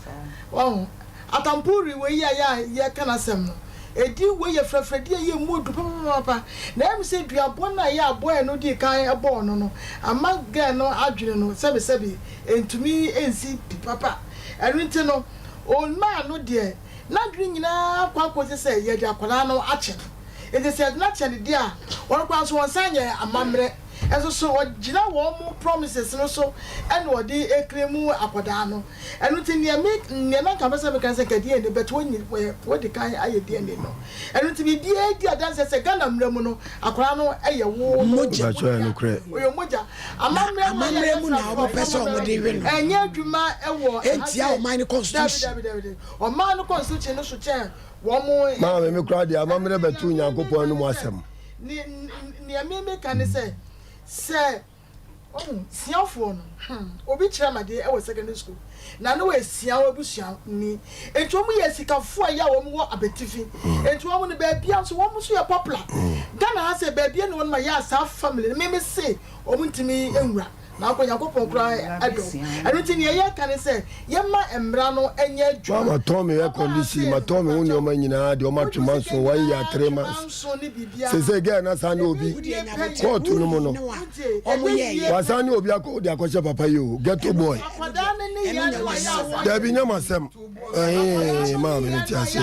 wo atampuri we ya kana sem no edi we ye frafredi ye modu papa na em se duabo na ya boy no di kan ebo no ama ga no adwene no sebe entumi ensi papa erinti no on ma no de na dwene nyina kwa kwose se ye de akola no ache it said not the dear one class one sign amamre and so gina wo promises no so and what the ekremu akodano and nothing near make never can say kadi and but when what the kind I did no and to be dear dance say Ghana mremu no akola no eye wo moja no kre we moja amamre mu na obo person mo de we no enya adwuma ewo entia o man constitution o man constitution no so chen womo ma me kra dia amamre betu nyankopon no mu asem ni me kan say siafo no obi kira made e wo secondary school na no we sia wo busua ni entu mu ye sikafo ya wo mu abetifi entu wo ne ba bia so wo mu so ya popular Ghana ha say ba bia no ma ya sa family me say o mu ntimi enwura na ko yakopon kra ado anu ti ne ye kan say ye ma emra no enye adwa ma tom ye condition ma tom hu ne o ma nyina de o ma twema so 1 year 3 months se ge na sa na obi court no mo no wa sa na obi akọ de akọche papa yo ghetto boy da bi nyama sem ma me ti ase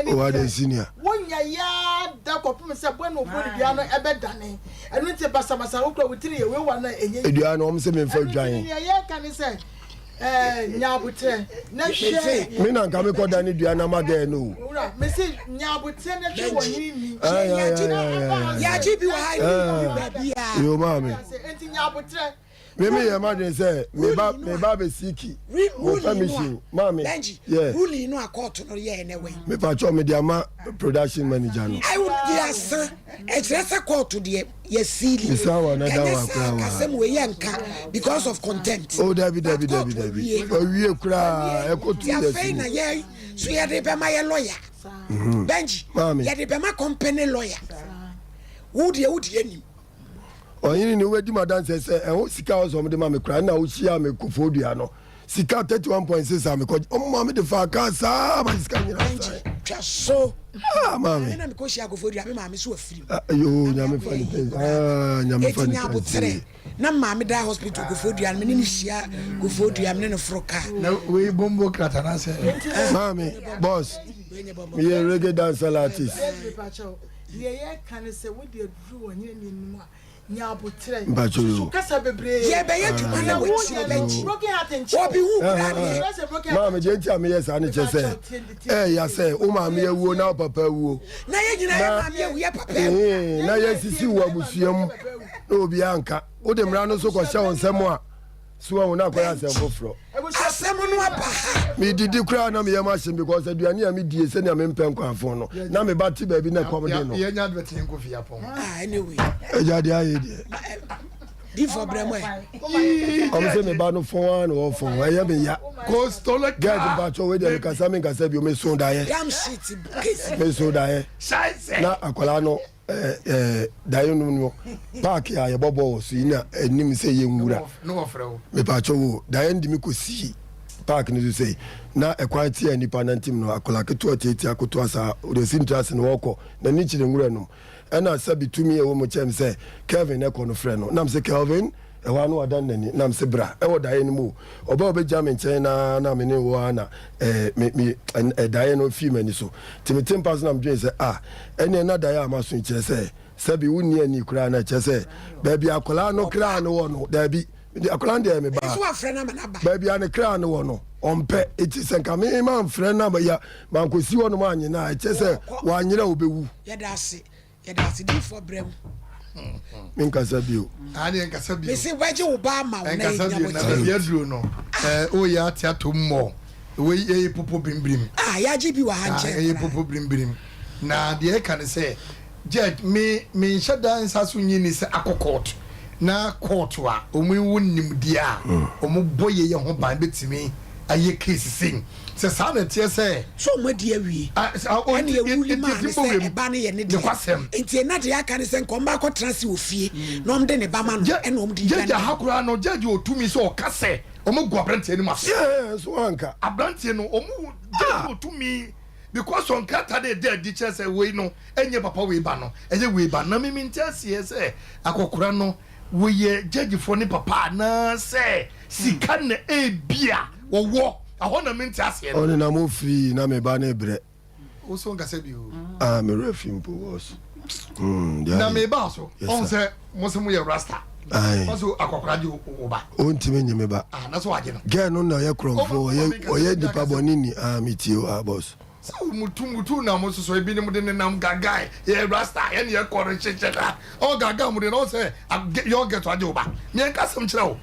o wa de senior wonya ya da kopum se bo na obodi bia no ebe dane anu ti basabasa wo kra witiri ye we wa na enye edua no se me fa dwan ye kan say nyabutre na hwe me na nka me ko da ni dua na ma ga no ura me say nyabutre na hwe woni ni ya ji bi wa ha bia yo ma me enti nyabutre me ye ma den say me ba be siki mo permission ma me yeah rule no court no ye na we me pa cho me dia ma production manager no I would yes e tresa court de ye sili is our another one kasem we yanka because of contempt oh david owie kura e ko tu ya fe na ye so ye de be ma ye lawyer benji ye de be ma company lawyer would ye ni oyini ni we di madan say e sika o so me de ma me kra na o hia me kofodua no sika 31.6 am ko o ma me de fa ka sa ma sika nyina twa so mami na me ko hia kofodua me ma me so afiri yo nyame fa ni nyame fa ni na ma me da hospital kofodua me ni hia kofodua me ne froka na we bombo krata na say mami boss me reggae dancer artist ye kan say we dey do onye ni mu nyabotre Bacho kasa bebre ye be ye dwuma na wo ti benchi broken heart and obi hu kra ni mama jenti am yes ani chese ya say o ma me ewuo na papa ewuo na ye nyina ye ma me ewu ye papa na ye sisi wo abusuam na obi anka o de mra no so ko hye wonsem a so won na kwaya asem foforo asem no aba me didi kra na me yama hye because aduane a me die se na me mpem kwafo no na me ba ti ba bi na kom de no ye nya advertising ko fi apon anyway ejade aye de di for bremo o me se me ba no fon no fon aye me ya ko stole get ba cho we de kasa me kasa bi o me so da ye damn shit case me so da ye sai na akwala no dayo no park ya ye bobo so ina enim se ye nwura no ofrewo me pa cho wo dayo ndimi ko si park ni so say na equality ani panantim no akola keto tete akoto asa o de sintrase no woko na ni chire nwura no na sabi tumi e wo mo chem say Kevin e kono frɛ no nam say Kelvin e wa no adan nani nam say bra e wo dayo ni mu oba obegya me nkyɛn na me ne wo ana me dayo no fi mani so timitim pass nam dwen say ene na dayo amaso nkyɛ say sabi wuni ani kura na kyɛ say ba bi akola no kra no wo no da bi akola de me ba so afrɛ na manaba ba bi an kra no wo no ompe iti senka me ma mfrɛ na ba ya man ko si wo no ma anyina kyɛ say wa anyira obewu yɛda ase di for brem min kasa bio ani en kasa bio me se waje wo ba ma wo na kasa bio na yɛ bia duro no o ya tiato mo we ye popo bimbrim ya ji bi wa ha nche ye popo bimbrim na de ka ne say judge me shada nsa so nyini se akokot na court wa omu wonnim dia omu boye ye ho ban betimi aye case sin se sa na tie se so mo di awie ani ye wuli ma ne se e ba ne ye ne de enti na de aka ne se nkomba ko transi ofie na om de ne ba ma no e na om di judge hakura no judge otumi so o kase omu go abrante ni ma so anka abrante no omu judge otumi because on kata de di chese we no enye papa we ba no enye we ba na mimi ntiase se akokura no we ye judge for ni papa na se sika na ebia wo ahona mintiase no on na mo free na me ba na bre o so ngase bi o me refi mpo was na me ba so on se mo se mo ye rasta ai so akokura di o ba on ti me nyeme ba na so waje no girl no na ye kromfo oye dipa bonini mitio boss so mutu na mo so ebi ni mo de nam gagai ye rasta ye ne ye kore chechera o gaga mo de no say yo get to ajoba me nka sem kire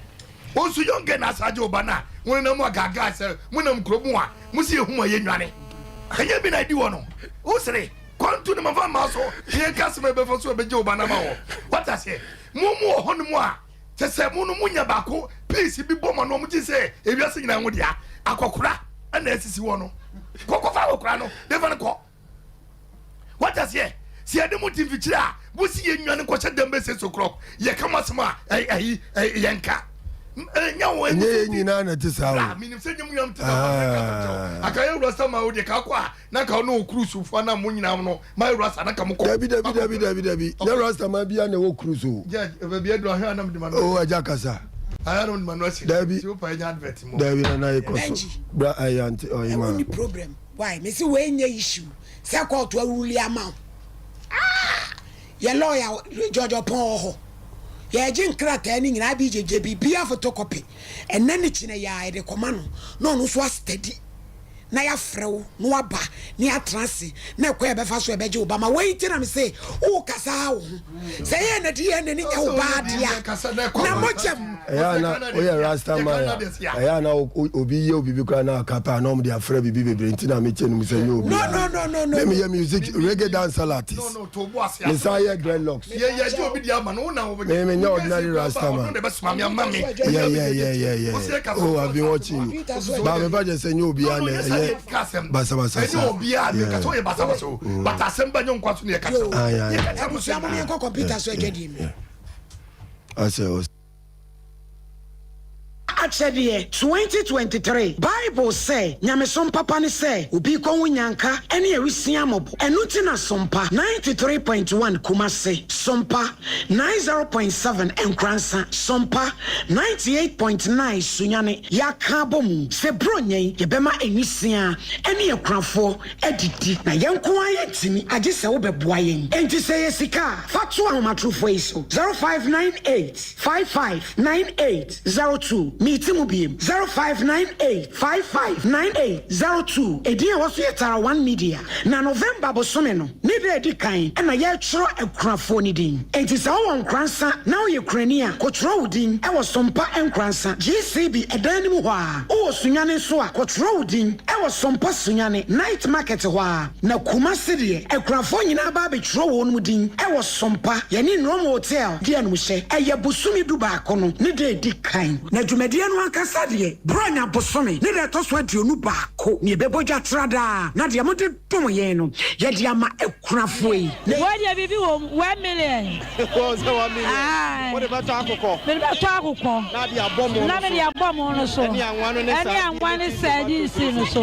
o so yo get na ajoba na won na mo gaga say mo nam kromu a mo si ehu ma ye nwane anya bi na di wo no o sere kwantu ne mafa ma so ye nka sem be fo so be je oba na ma wo what I say mo ho no mo a te se mo no munya ba ko peace bi bo ma no mo ti say ewiase nyina ho dia akokora na asisi wo no koko fa okra no devon ko what does here see ade mutim fichira bo si ye nwane ko chedem be se sokro ye kama sema yenka nya wo nyina na ti sawo minim se nyum nyam tena akaye rasta ma odi ka kwa na ka no cruise fo na mo nyina no ma rasta na ka mo ko dabi na rasta ma bia na wo cruise o je be bia do ha na mdima o aja kasa I don't know si dabi si o pa nya advert mo dabi na na ikoso bra ayant o ima any problem why me see we nya issue say court wa ruli amount ye lawyer George Pon ho ye jin krata ni nyina bi jeje bibia photocopy enne ni chine ya de komano no no so steady na ya frew no aba ni atrance na kwa e be fa so e beje obama wait na me say o kasa wo say ye na di ye na ni nya oba dia na mo chem ya na o ye rasta man ya na obi ye obi bi kwa na kapa na o de afre bibi bebre ntina me che no me say obi no me ye music reggae dance artist no to bo asia me say ye dreadlocks ye je obi dia ma no na wo me nya ordinary rasta man yeah oh I've been watching ba me ba je say obi ana basa obi a me ka so ye basa but asemba nyon kwaso ne ka so amusia mo nko computer so edwedi mi ase Achedie 2023 Bible say nyamesom papa ne say obi konwo nyanka ene ewisia mobo enu ti na sompa 93.1 Kumase, sompa 90.7 Nkransa, sompa 98.9 Sunyane yaka bomu se bronye yebema enisia ene ekranfo edidi na yenko ayetimi age se wo beboa yen enti se yesika fatu ahomatrofo iso 0598 559802 Meeting biem 0598559802 Edia was yetara 1 media na November bosome no ne de di kan na ye chro ekrafo ni din enti sa wo nkransa na wo yekrania kotro udin e wo sompa enkransa GCB edan mu ho a wo sunyane so a kotro udin e wo sompa sunyane night market ho a na Kumase de ekrafo nyina ba be chro wo no din e wo sompa ye ni no hotel de anu hye e ye bosumi du ba kono ne de di kan na dwumade no ankasa de bronya bosome ne de to so aduonu ba ko ne bebogya trada na de amode dum ye no ye de ama ekrafo yi what dey bibi wo 1 million ko se 1 million what about akoko me be to akoko na de abomo na me de abomo no so eni anwa ne sadi si no so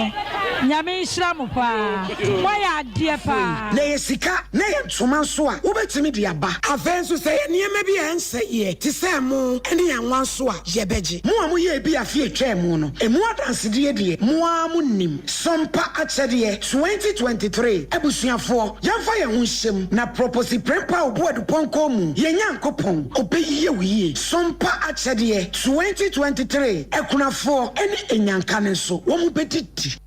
nyame nhira mo pa why ade pa na yesika na ye ntoma so a wo betimi de aba afenso se ye niema bi ense ye ti se mo eni anwa so a ye beje mo amu ye bi afie twem no emu adanse de mo amu nim sompa achede 2023 ebusuafo yamfa ye ho hyem na propose prempa obo adupon mu ye nyankopon obeyiye wiye sompa achede 2023 ekunafo eni enyanka ne so wo mu bedidi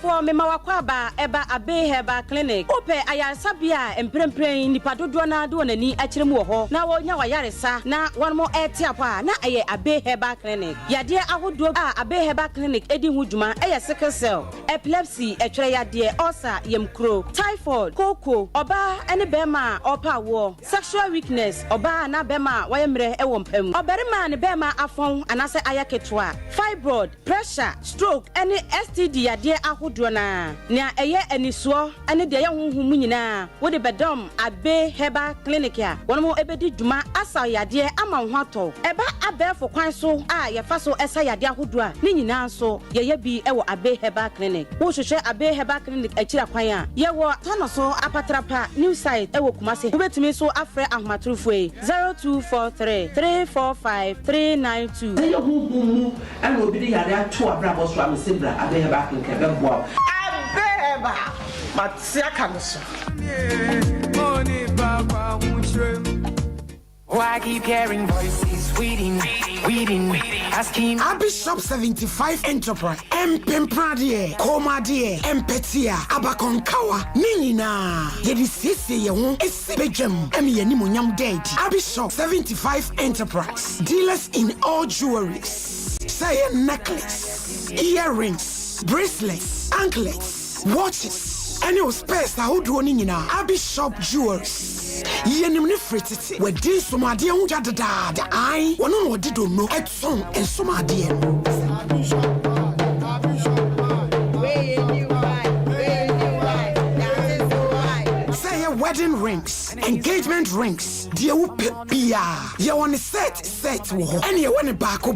for me mawakwaba eba abe heba clinic ope ayansabia emprempren nipa dodo na do nani akire mu ho na wonya wayaresa na wonmo etiapa na aye abe heba clinic yade ahodo a abe heba clinic edi hu djuma eye sickle cell epilepsy etwere yade ulcer yemkro typhoid koko oba ene bema opa wo sexual weakness oba na bema wayemre ewo mpam oberima ne bema afon anase ayaketwa fibroid pressure stroke ene STD yade ahodo na eye enisuo ene de ye honhum nyina wo de bedom abe heba clinic ya wonmo ebedi djuma asa yade ama ho ato eba abefo kwan so a ye fa so esa yade ahodo a ni nyina so ye bi ewo abe heba clinic wo hwehwe abe heba clinic akira kwan a ye wo tano so apatrapa new site ewo Kumase wo betumi so afre ahomatrofo 0243 345 392 ye honhum ene obi de yade ato abrabo so amsebra abe heba clinic ebebo abeba matsia kanso Why keep hearing voices weeding, asking Bishop 75 Enterprise Empempradie Komadie Empetia Abakonkawa Ninina Yedi Sisi Yehun Esibejam Emi Yenimunyam Dead Bishop 75 Enterprise Dealers in all jewelries say necklace, earrings, bracelets, anklets, watches, any space that would run in Bishop jewelries. Yenim ne fretiti we din somade hu jadada da ai wono no de do no etson ensomade wedding rings, engagement rings, dear pia. You want a set wo. And you want a bako.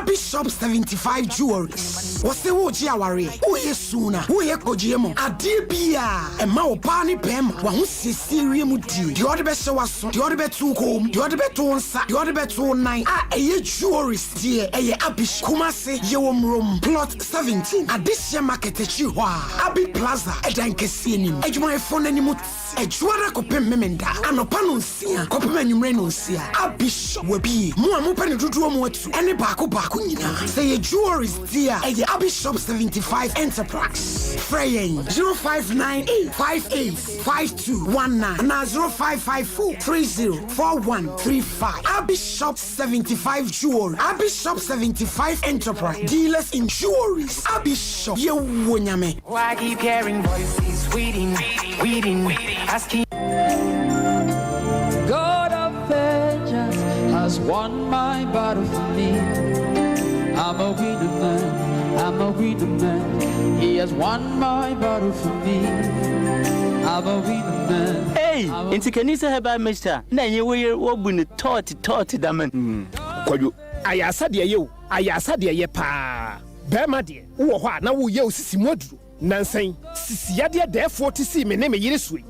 Bishop 75 jewelries. What's the woji awari? Who ye sooner? Who ye kojiemo? Adi pia. And ma pani pem. Wahun si siri mudi. The other best was the other bet to home. The other bet to sa. The other bet to 9. Ye jewelries dear. Ye Abish Kumase Yewom room plot 17. This year market chiwa. Abi Plaza. Edanke sinim. Ejuma phone anymore. Ejwara kopem memenda anopa no nsia kopem anwumre no nsia Bishop webi mo amopa ne dodo mo atu ene baako nyina say ye jewelries dear eye Bishop 75 Enterprise Freyen 0598585219 na 0554304135 Bishop 75 Jewelry Bishop 75 Enterprise dealers in jewelries Bishop ye wonyame. Why keep hearing voices weeding, asking God of vengeance bottle for me. I'm a winner man, I'm a winner man. He has one more bottle for me. I'm a winner man. Hey, into Kanisa Heba Mister. Na ye we wobun tort daman. Koyo, ayasa de ye, ayasa de ye pa. Bema de, wo ho na wo ye osisi moduru. Nansan, sisi ya de therefore to see me name yire sui.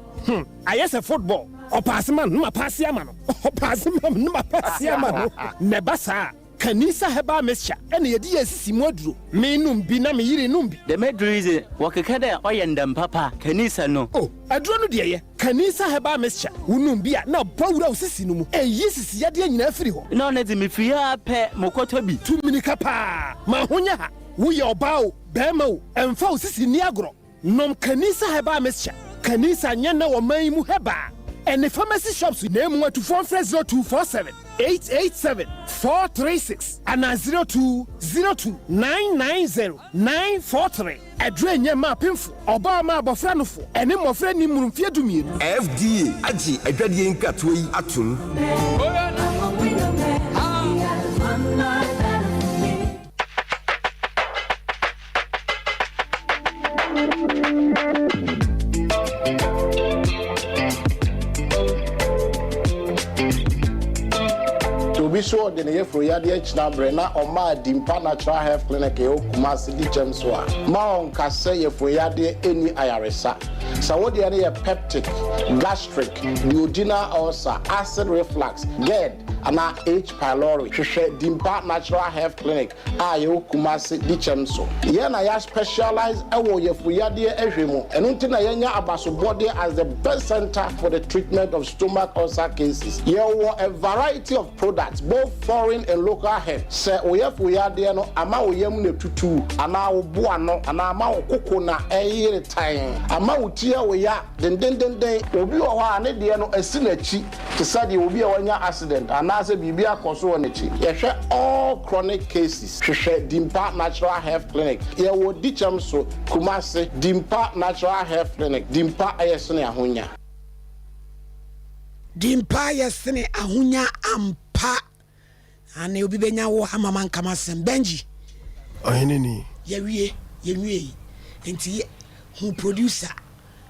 Ayasa football. Opasman no pass ya mano. Opasman no pass ya mano. Nebasa. Kanisa Heba Mister. Ene ye di asisi moduru. Me num bi na me yire num bi. The medru is wakekada oyendam papa. Kanisa no. Oh, adro no de ye. Kanisa Heba Mister. Unum bi a na bawura osisi no mu. Eyi sisi ya de nyina afiri ho. No na di me fia pe mokoto bi. Tuminika pa. Ma honya ha. Wo ye oba o, bema o, emfa osisi ni agro. Nom Kanisa Heba Mister. Kanisa nyana wo man mu heba. And the pharmacy shops with name 0247 887 436 and 0202 990 Adrenya ma pinfo oba ma abofra fo ene mofra ni murumfie dumie FDA aji adwadie nkatwe yi atum So the Nefro Yadia Chinabrena or Ma Dimpa Natural Health Clinic, Kumasi di Jamswa. Ma on Kase for Yadia any IRSA. So what the other peptic, gastric, duodenal ulcer, acid reflux, GERD, and H. pylori. Dimpa Natural Health Clinic, Ayo Kumasi di Jamso. Yana ya specialized awo for Yadia Ejimo, and Untina Yanya Abaso body as the best center for the treatment of stomach ulcer cases. Here were a variety of products, both foreign and local head. Say oyef we are there no ama oyem ne tutu ana obo ano ana ama okoko na eyire time ama utia we ya den obi o ho ane de no asi na chi to say de obi a wanya accident ana say bibi akoso won chi ye hwe all chronic cases hwe Dimpa Natural Health Clinic ye wo dicham so Kumasi Dimpa Natural Health Clinic Dimpa ayesene ahonya Dimpa yesene ahonya ampa ane obi benya wo amama nkama sem Benji aheneni ye wie enti hu producer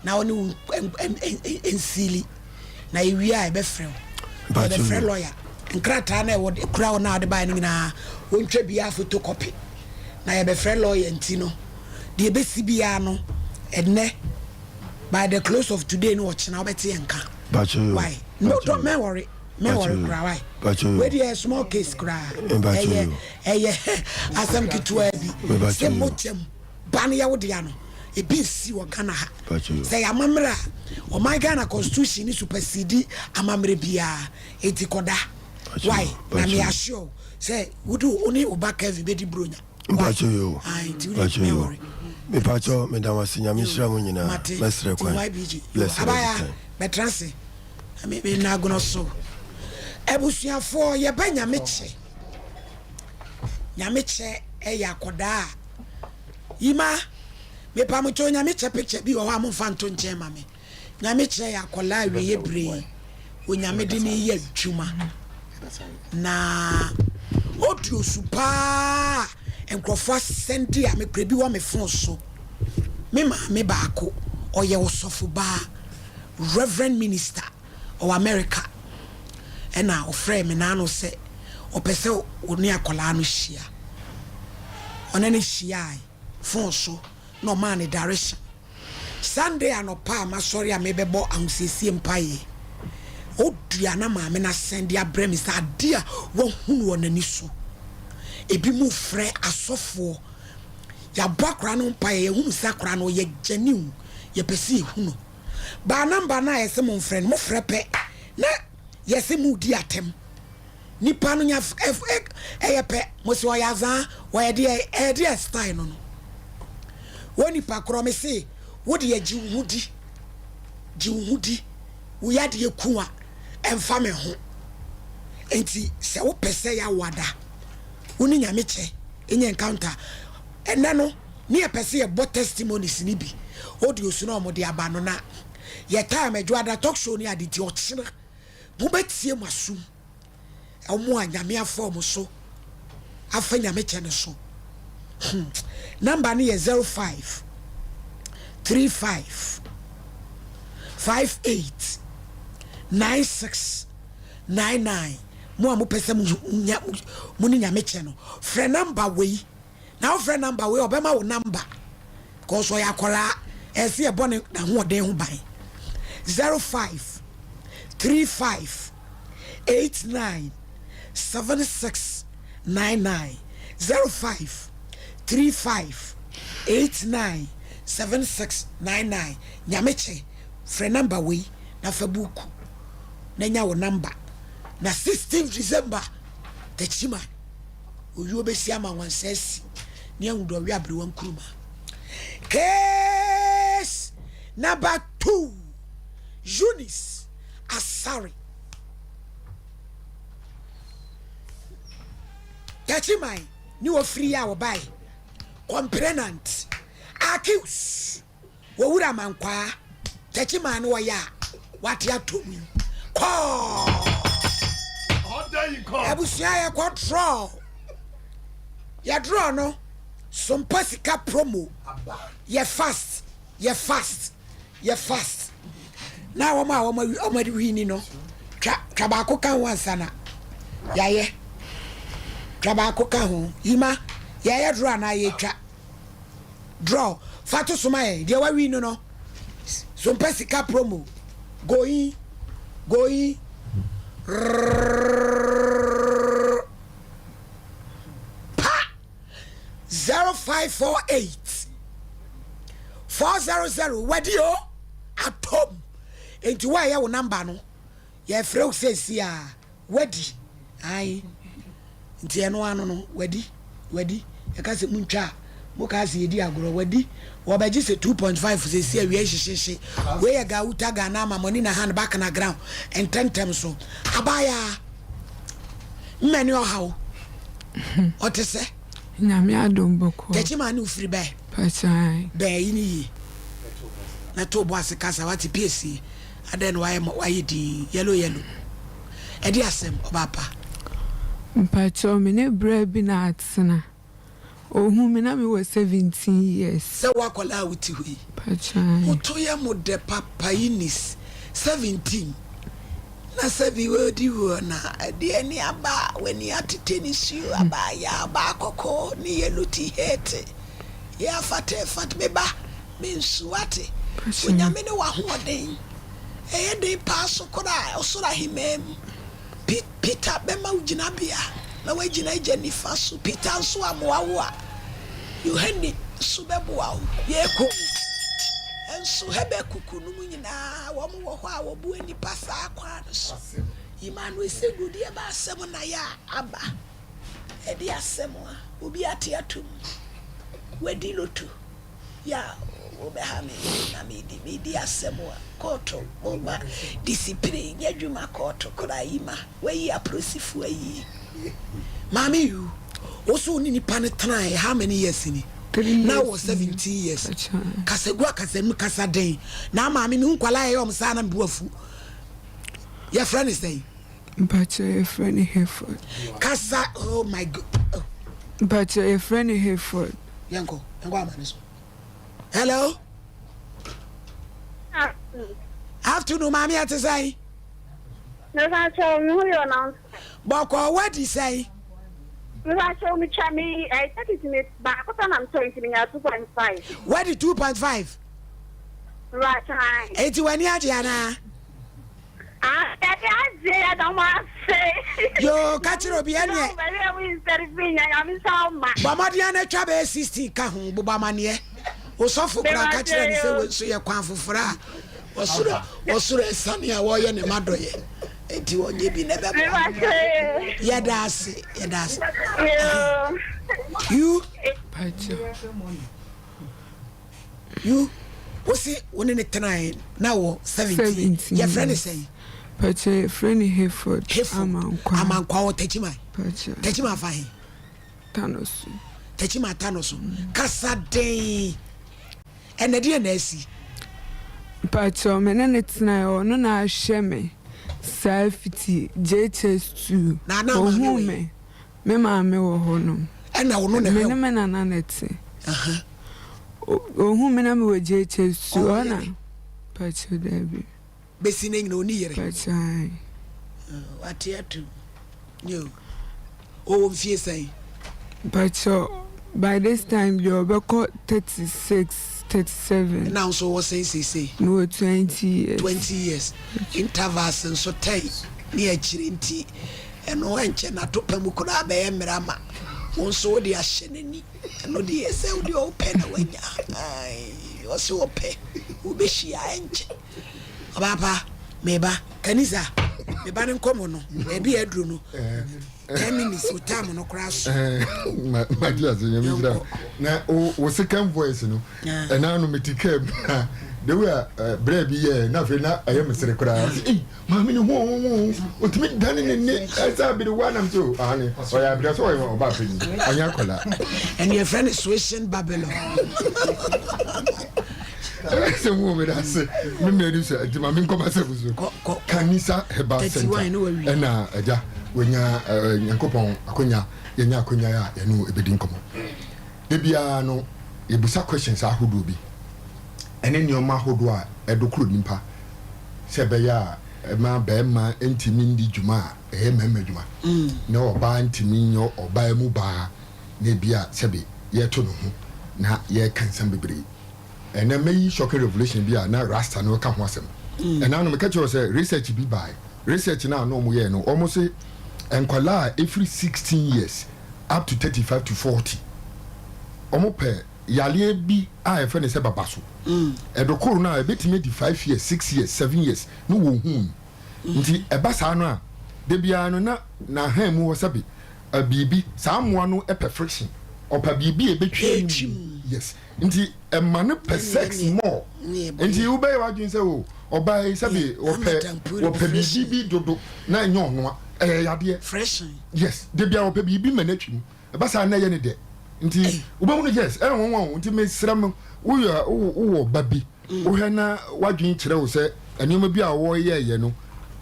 na woni ensili na ye wie a be frɛ o be frɛ lawyer nkrata na wo kura na de ba ni na wontwa bia photocopy na ye be frɛ lawyer enti no de be si bia no enne by the close of today no watch na obeti enka why no don't me worry cry why where the small case cry asem kitwa bi se motem ban ya wode ya no e bi si wo Ghana ha say amamra o my Ghana constitution ni supersede amamre bia etikoda why na me assure say wudu oni obaka vi bedi bronya mpacho yo me pacho me da wasinya mi shira mo nyina mesre kwa bless abaya betranse me na gono so ebusuafo ye ba nyameche eya koda yima me pa mo cho nyameche picture bi wo ha mo fanto nche ma me nyameche ya kola we ye bre onyamede ni ye adwuma na odu supa enkrofo senti a me prebi wo me fon so me ma me baako oye osofo ba reverend minister of America ena ofre me na no se opese oni akola no hia onani hia fon so no man direction Sunday anopa ma sorry a me bebo ansesi empaye odua na ma me na send ya bre mi sa dia wo hunu wonani so ebi mu frɛ asɔfo ya bakra no mpa ye hunu sakra no ye genuine ye pesi hunu ba namba na ye se mo frɛ mo frɛ pɛ na ye se mu di atem nipa no nya ye pɛ mo se oya zan wo ye de style no woni pa kro me se wo de ji hudi wo ya de kuwa emfa me ho enti se wo pese ya wada woni nyameche enye encounter ena no ne pese ye bo testimonies ni bi audio su no mo de aba no na ye time adwada talk show ni aditi ochina mo betie masum omo anyame form so afa nyame che ne so number ni 05 35 58 96 99 mo amu pese mu ni nyame che no friend number we now friend number we obema wo number cause we akola ese e bone na ho den ho ban 05 35 89 76 99 05 35 89 76 99 nyameche friend number we na fabuku na nya wo number na 16th December techima oyu obesi ama wansesi ne awudo wi abre wan kuruma case number 2 Eunice Asari techima ni wo free ya wo bai complainant accuse wo wura mankwa techima no ya what ya to me call there you go abusia ya control ya draw no Sompa sika promo ya fast na wo ma di wini no twa ba ko kan wansa na ya ye twa ba ko kan ho yima ya ye draw na ye twa draw fatu suma ye de wa wini no Sompa sika promo going 0548 400 wadio atom enti wa ya wo number no ya freu sesi a wadi ai enti eno ano no wadi e ka se muntwa mo ka se yedi agoro wadi wo ba ji se 2.5 sesi a wi hihihye we ya ga utaga na ma money na hand back na ground and tentem so abaya mmeni o hawo otese nyame adom boko techima ni ufiri be pachai be yini na to bo asekasa wati pc aden why di yellow edi asem obapa mpacho me ne bra bi na atsena ohu me na me was 17 years se wakola wuti hui pachai utoya mo de papa inis 17 na sabi wodi wona de ani aba weni atiteni siu aba ya aba kokko ni yeluti hete ya fat beba mensuate onyame ne wa hoden de paso kora osura himem Peter bema ugina bia na wagina Jennifer so Peter so amoawo you hendi subeboa yeko enso hebe kukunu nyina wo mo wo a wo bu ani pasa akwa no so Emmanuel segudi e ba asem na ya aba e di asem a obi ate atum wedi lotu ya obe ha me na me di asem a koto oba discipline yadwuma koto kora yima we ya prosifu ayi mami you also ni pan try how many years ni now was 17 years kasegua kasemu kasaden na mami ni nkwala ye om sana mbuafu your friend is saying but your friend here for kasa oh my god oh. But your friend here for yango amaniso hello afternoon mami at say no I tell me who you announce boko what you say no I tell me chami I take it in it back what I'm 20 me 2.5 what the 2.5 right time 81 yana I don't want to say yo kachiro bi ene Bamadiana trabe 60 ka hu bubamane osofo kra kachiro ni se so ye kwan fofora osura sane a wo ye ne madoye enti wonye bi ne bebo yedase you osi woni ne tena na wo 17 your friend is saying but your friend here for amankwa o techima fa he tanosu kasa den enade na asi but me na tena o no na hye me Safety JHS2 Ohu me maame wo honom na wo no ne me me na nanete ohu me na me wo JHS2 ona pacho dabi besi na nyina oni yere pacho atiatu yo o mfie sai pacho by this time you be 36 37 now so what say no 20 years intervals and so tai near chirinti and no enche na topam kura be emrama won so de ahyeneni no de ese de open wanya ai o se open u be hia enche baba meba kanisa meba nkomo no e bi adru no 10 minutes with time no crash my dear nyamira na o second voice no and now no metikam the way bread be na fe na ayemsere kra mami no ho otimi dane ne asa be the one am so ani o ya be so o ba fe ni anya kola and your friend is swishing Babylon se mo me da se me me do se di mami ko ba se buzu kanisa heba center na aja wenya yankopon akonya yenya akonya ya enu ebedi nkomo de bia no yebusa questions ahodo bi ene nyoma ahodo a edokro nimpa se be ya ma be ma entimi ndi djuma mema djuma na oba ntimi nyo oba mu ba na bia se be ye to no ho na ye kansan bebre ene meyi shock revolution bia na rasta no ka ho asem ena no me ka che say research bi by research na no mo ye no almost enkwala every 16 years up to 35 to 40 omope yale bi a efe ne se babaso edokoro na ebetime di 5 years 6 years 7 years no wo hu nti ebasa no a de bia no na han mu wo sabe bibi saamwa no e perfection opa bibi ebetwe yes nti emane per sex more nti ube wadwin se wo oba sabe opa bibi dodo na enyo no yade fresh yes de bia opa bibi manatwi ebasa na ye ne de nti ubamu no yes won nti mesram wo babi wo hena wadwin kire wo se enioma bi a wo ye no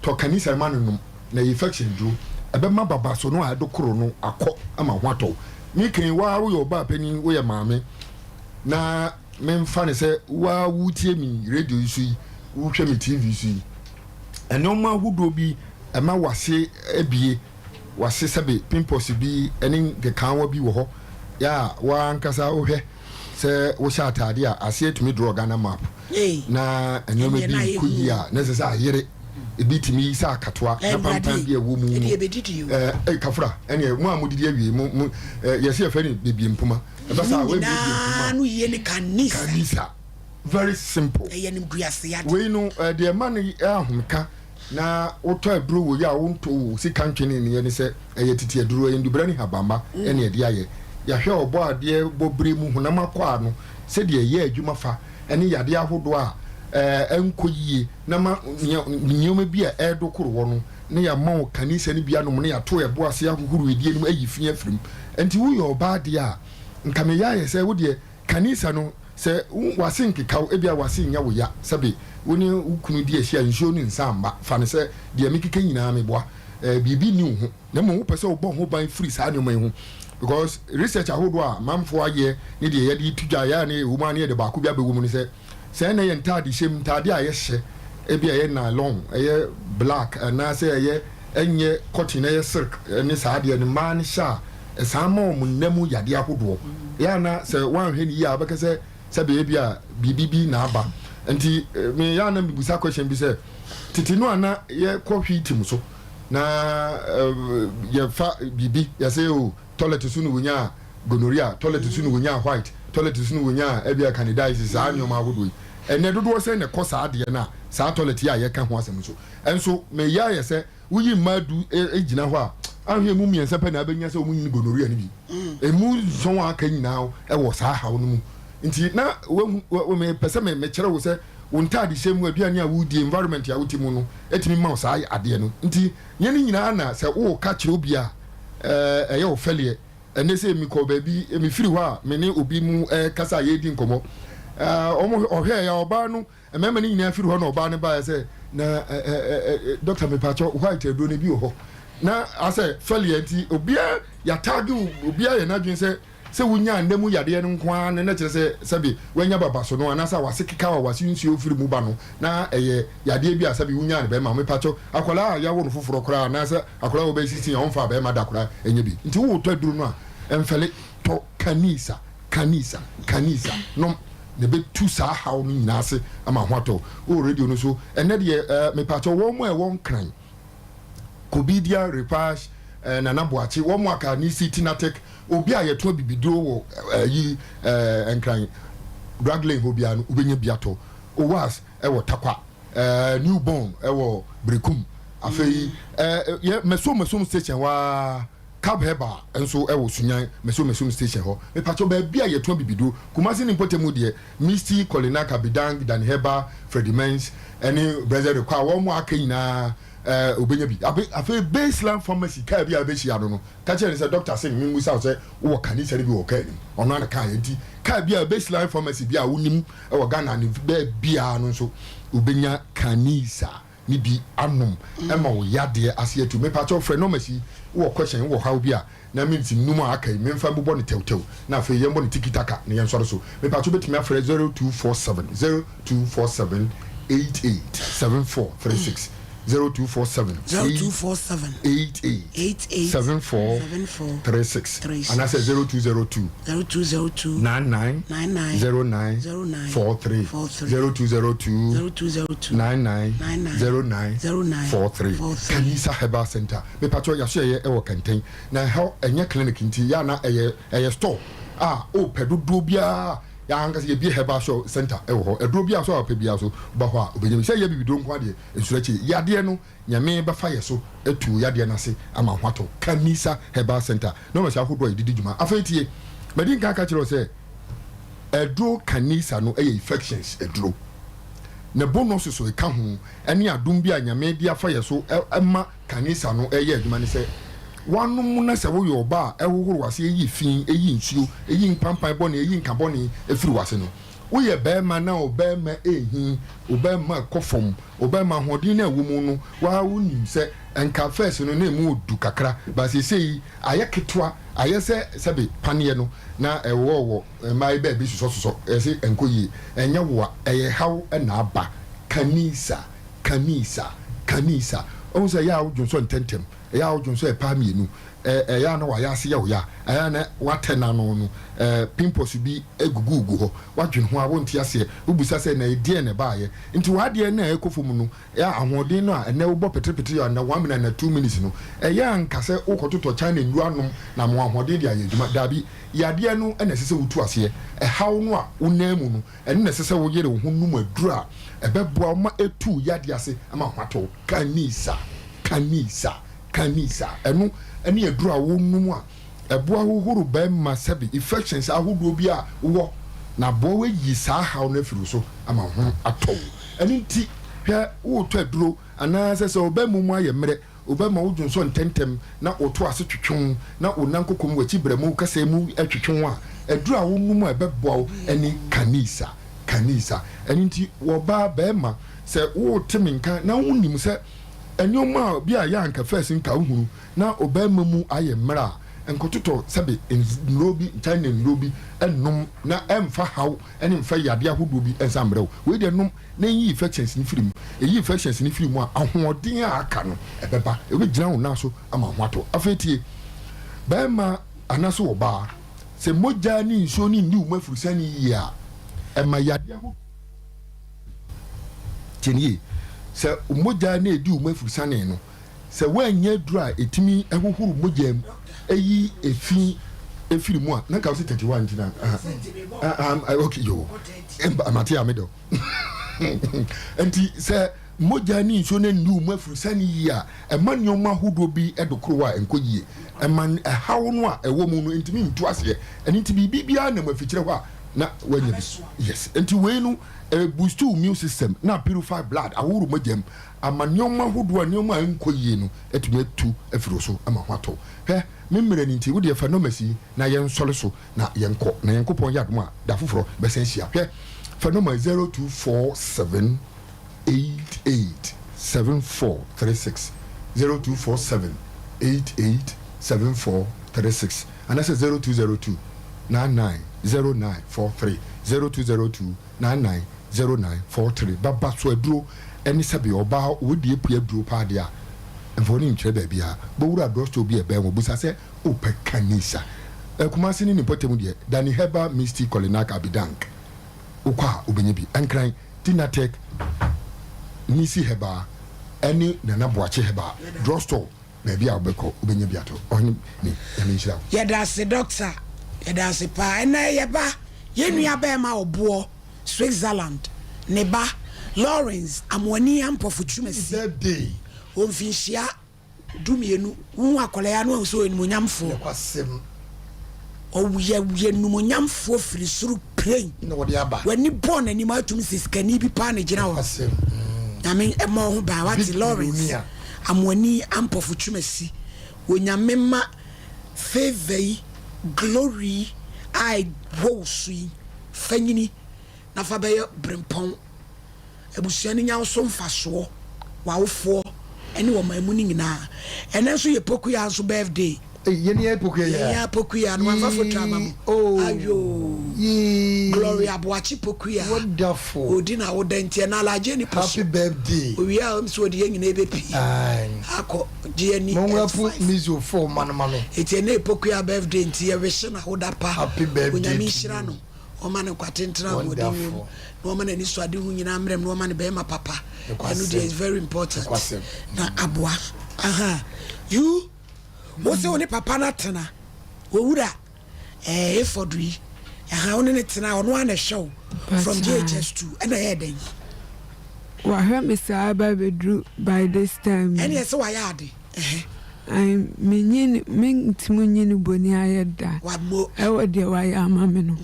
to kanisa manunum na infection dro ebema baba so no adokoro no akọ ama hwato mi kan wa wo yo ba pani wo ye maame na memfa ne se wa wutie mi radio isu yi wo hwe mi tv isu yi enioma hudo bi ema wase ebie wase sabe pimples bi eni de kanwa bi wo ho ya wa nkasa wo hwe se wo sha atade a ase etumi draw Ghana map na enioma bi kuyi a necessary yere ebitimi sa akatoa na pampan bi ewo mu kafra ene mu amudidi awie mu yesi afani bebie mpuma ebasa we bebie mpuma no ye ne kanisa very simple ye duase ya we no de man ahomka na oto aduro wo ya wonto sika ntwene ne ye se eye titi aduro ye ndubra ni habamba ene ye de aye ya hwe obo ade bobre mu hunam akwa no se de ye adwuma fa ene yade ahodo a enkoyie na ma nyoma bi a edokoro wo no ne ya ma kanisa ne bia no ne ya to ebo ase ahohuru edie no ayi fia frim enti wo yo ba de a nka me ya ye se wo de kanisa no se wase nkekaw e bia wase nya wo ya sabe woni ukunu di ehia nsuo ni nsamba fa ne se de amikeka nyina me boa bibi ni ho na mo pese wo bo ho ban free sa ne mo ho because research ahodo a mamfo aye ne de ye de tudwa ya ne wo ma ne de ba ko bia be wo mu ne se na ye ntade shem ntade a ye hye e bia ye na long ye black na se ye enye cotton ye silk ne saade ne ma ne sha sama o munnamu yade ahodo ya na se wan hwe ni ya baka se be bia bibibi na aba nti me ya na bibusa question bi se titi no ana ye kohwi tim so na ye fa bibi ya se o toilet su no wonya gonorrhea toilet su no wonya white toilet su no wonya e bia candidiasis sa anyoma ahodo ene dodo se ne kosa ade na sa toilet ya ye ka ho asem so enso me ya ye se wuyi madu ejina ho a ahwe mu miensa pa na abenya se o mu yin gonorrhea ni bi emu zon aka nyina e wo sa hawo no mu nti na wo me pese me kire wo se wo ntade hyem aduane a wo di environment ya wuti mu no etimi ma sa ade no nti ye ni nyina na se wo ka kire obi a eye wo fele ene se mi ko ba bi mi firi ho a me ne obi mu kasa ye di nkomo omo ohwe ya oba no emema ni nyina firi ho na oba ne ba se na Dr. Mepacho white do ne bi ho na ase falianti obia ya tag obia ye na dwen se wunya ndemu yade no nko na kire se bi wanya baba so no anasa wase keka wa wase nsuo firi mu ba no na yade bi asa bi wunya ne be ma Mepacho akola ya wo no foforo kora na se akola wo be sisi on fa be ma da kora enye bi nti wo to aduru no a emfele to kanisa no ne be tu sa haw no nyina ase ama hwato o radio no so ene de Mepacho wo mo e won kran Kobidia Repash na Naboachi wo mo aka ni city natek obi a yeto bibiduro wo yi enkran drag lane obia no ubenye biato o was e wo takwa newborn e wo brekum afei ye meso station wa cab heba enso e wo sunyan meso station ho Mepacho ba bia yeto bibiduro Kumasi ni potemu de Misty Colina Kabidang Dan Heba Freddie Mens ene brother rekwa wo mo aka nyina obenya bi afi baseline pharmacy ka bi abechi ado no ka chere say doctor say mi musa say wo kanisa bi wo ka ni ono na ka enti ka bi baseline pharmacy bi a wonim e wo Ghana ni bi a no so obenya kanisa ni bi anom e ma wo yade ase atu Mepacho pharmacy wo question wo ha bi a na minti num aka me mfa bo ne tewtew na afi yembo ne tikitaka ne yensoro so Mepacho betimi afre 0247 887436 0247 887436 and I said 0202 99 0943 0202 99 0943 Kanisa Herbal Center Mepacho ya share e wo kenten na how enye clinic nti ya na eye store o pedodo bia ya hanga se bi herbal show center e wo eduro bia so apa bia so ba ho a obenyam se ya bibido nko ade ensurachi yade no nyame ba fa ye so etu yade na se ama hwato Kanisa Herbal Center no ma sha hodo edidi djuma afetie medin ka kire se eduro kanisa no infections eduro na bonus so e ka ho ene adom bia nyame dia fa ye so ema kanisa no eye adwuma ne se wanu mu na se wo yo ba ewohoro wase eyi fin eyi nsuo eyi mpampan boni eyi nkaboni efiri wase no wo ye be ma na obe ma ehin obe ma kofom obe ma hodin na ewo no wa wunim se enka first no na emu odu kakra ba se sei ayeketwa ayese sebe panie no na ewo mai be bi so ese enkoyi enya wo eye haw na aba kanisa o se ya wo so ntentem ya odun so e pa mienu ya na wa ya se ya ya na watena no no pimples bi egugugu ho wadwen ho a wonti ase ubusa se na edie ne baaye nti wade na ekofom no ya ahoden no a na wo petrepetri ya na 1 minute na 2 minutes no ya nkase ukototo China ndu anom na mo ahoden dia yeduma dabi yade no na sese wutu ase haw no a wonamu no na sese wo yere wo num adura ebeboa ma etu yade ase ama hwato kanisa enu eni edura wo num a eboa hohoro ba ma sabi infections ahodo bi a wo na bo we yi sa haw na firu so ama ho ato eni nti hwe wo to aduro ana se oba mumu aye mre oba ma wo dwonso ntentem na oto ase twetwon na onankokom wachi bremu kasa mu atwetwon a edura wo num a beboa eni kanisa eni nti wo ba ma se wo teminka na wonim se enyoma bi a yanka first nka uhuru na obema mu aye mra enkototo sabe nrobi China nrobi ennom na emfa haw ene mfa yade ahodo bi ensamrew we de nom na yi infections ni firim infections ni firim a ahoden a aka no ebeba gina wo na so ama hwato afetie bema anaso wo ba se moja ni nso ni ndi umafurusani yi a ema yade ahodo tenie se umoja na edi umafurusane no se wanya dura etimi ehohuru mojam eyi efiri mu a na ka se 31 ntina okay yo amati amedo enti se moja ni nso na ndu umafurusane yi a emanyoma hodo bi edokoro a enkoyie eman hawo no a ewo mu no entimi ntu ase enti bibia na mafikire ho a na wanya bi yes enti we no boost immune system na purify blood awuru majam amanyoma hodo anyoma enkoyie no etumi atu afiro so ama hwato he memmere ni nti wo de phenomasi na yen sole so na yenko na yenkopon yadom a da foforo besensia he phenomena 024788 7436 0247 887436 and that's 0202 990943 0202 990943 baba so aduro eni sabi oba wodi epu aduro pa dia mfoni nkyere ba bia bowura dosto bi ebe mo busa se opa kanisa kumasi ni nipotem de dani heba misty colinaka bidank ukwa obenye bi ankran tinatek nisi heba eni nana boache heba dosto na bia obeko obenye biato oni ni yamenshira yeda se doctor yeda se pa na yeba yenua ba ma obo Switzerland neba Lawrence amwani ampofu chumesi day onfinhia dumienu wu akole ya no so enumunyamfo kwasem owuye enumunyamfo firi suru plain na wode aba wani born anima atum siskani bi pa na gina wo kwasem nyame emo ho ba wati Lawrence amwani ampofu chumesi wonyamema favor glory I wo sui fanyini na fa be brempon ebusuani nya so mfaso wawofo ene wo mamu ni nyina ene so ye poku ya so birthday yeni ye poku ya poku ya no fa foto amam ayo glory aboachi poku ya wonderful odina wodantie na alaje ni happy birthday we are so de nyina ebepi akọ je ni monwapu mizo for manmame etiene poku ya birthday ntie wehye na hodapa happy birthday onyamishira no omane kwatentra wodi no man any so ade hu nyina amrem no man be ma papa and it is very important na aboa you wo se oni papa na tena wo wura efodri oni ne tena ono ana show from JHS2 and I den wa hear me say ba bedru by this time and yes wa yade I menyin timunyin boni ayeda wadmo e wo de wa ya amame no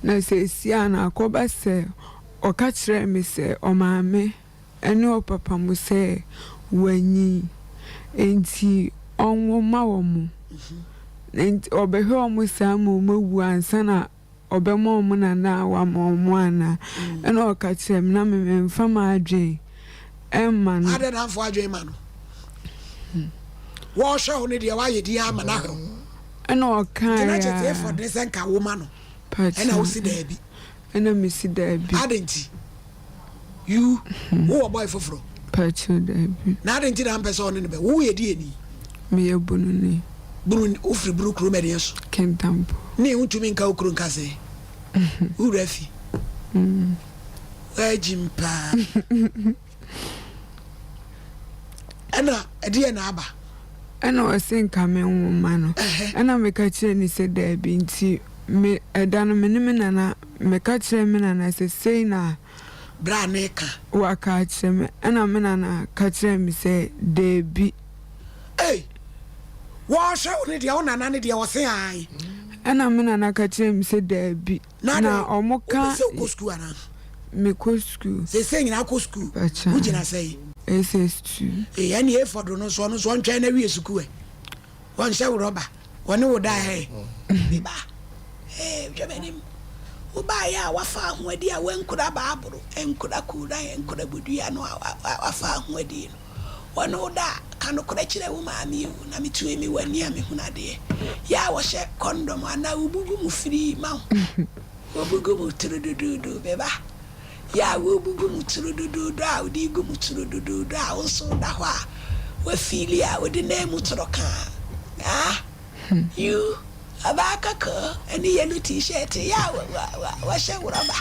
na se sia na akoba se o ka kire me se o maame ene o papa mu se wanyi enti onwo ma wo mu enti obehwe o mu sa mu mawu ansa na obemo mu na na wa mu ana ene o ka kire me na me mfa ma adwen emma no ade na fo adwen ma no wo sha oni de wa ye di ama na ho ene o kan ya na chete for de senka wo ma no ena wo si da bi ena me si da bi adenti you wo boy foforo pacho da bi na adenti na mpesa oni ne be wo ye di eni me ye bunu ni ofri buru kro me de yeso kentampo ni untumi nka okro nka se urafi wajimpa ena edi na aba ena o se nka me nwoma no ena me ka kire ni se da bi nti me edano me nana me ka kire me nana se sei na bra neka wa ka kire me ena me nana ka kire me se de bi wa sha oni dia ona nana dia wo se ai ena me nana ka kire me se de bi na omoka se ko school ana me ko school se se nyina ko school ujina sei SS2 yani e fodo no so ntwa na wi school won sha roba woni wo da he biba jabenim uba ya wafa ahwadi a wankura baaburo enkura kura enkura bodua no wafa ahwadi no wono da kanu kura kire wo maami wu na mitu emi wani a me hunade ya wo she condom ana ubugu mu free ma ubugu mu trududu beba ya wo ubugu mu trududu a odi gu mu trududu a wo so da ho a wa fili a odi na mu troka you abaka ko any yellow t-shirt ya wa shawraba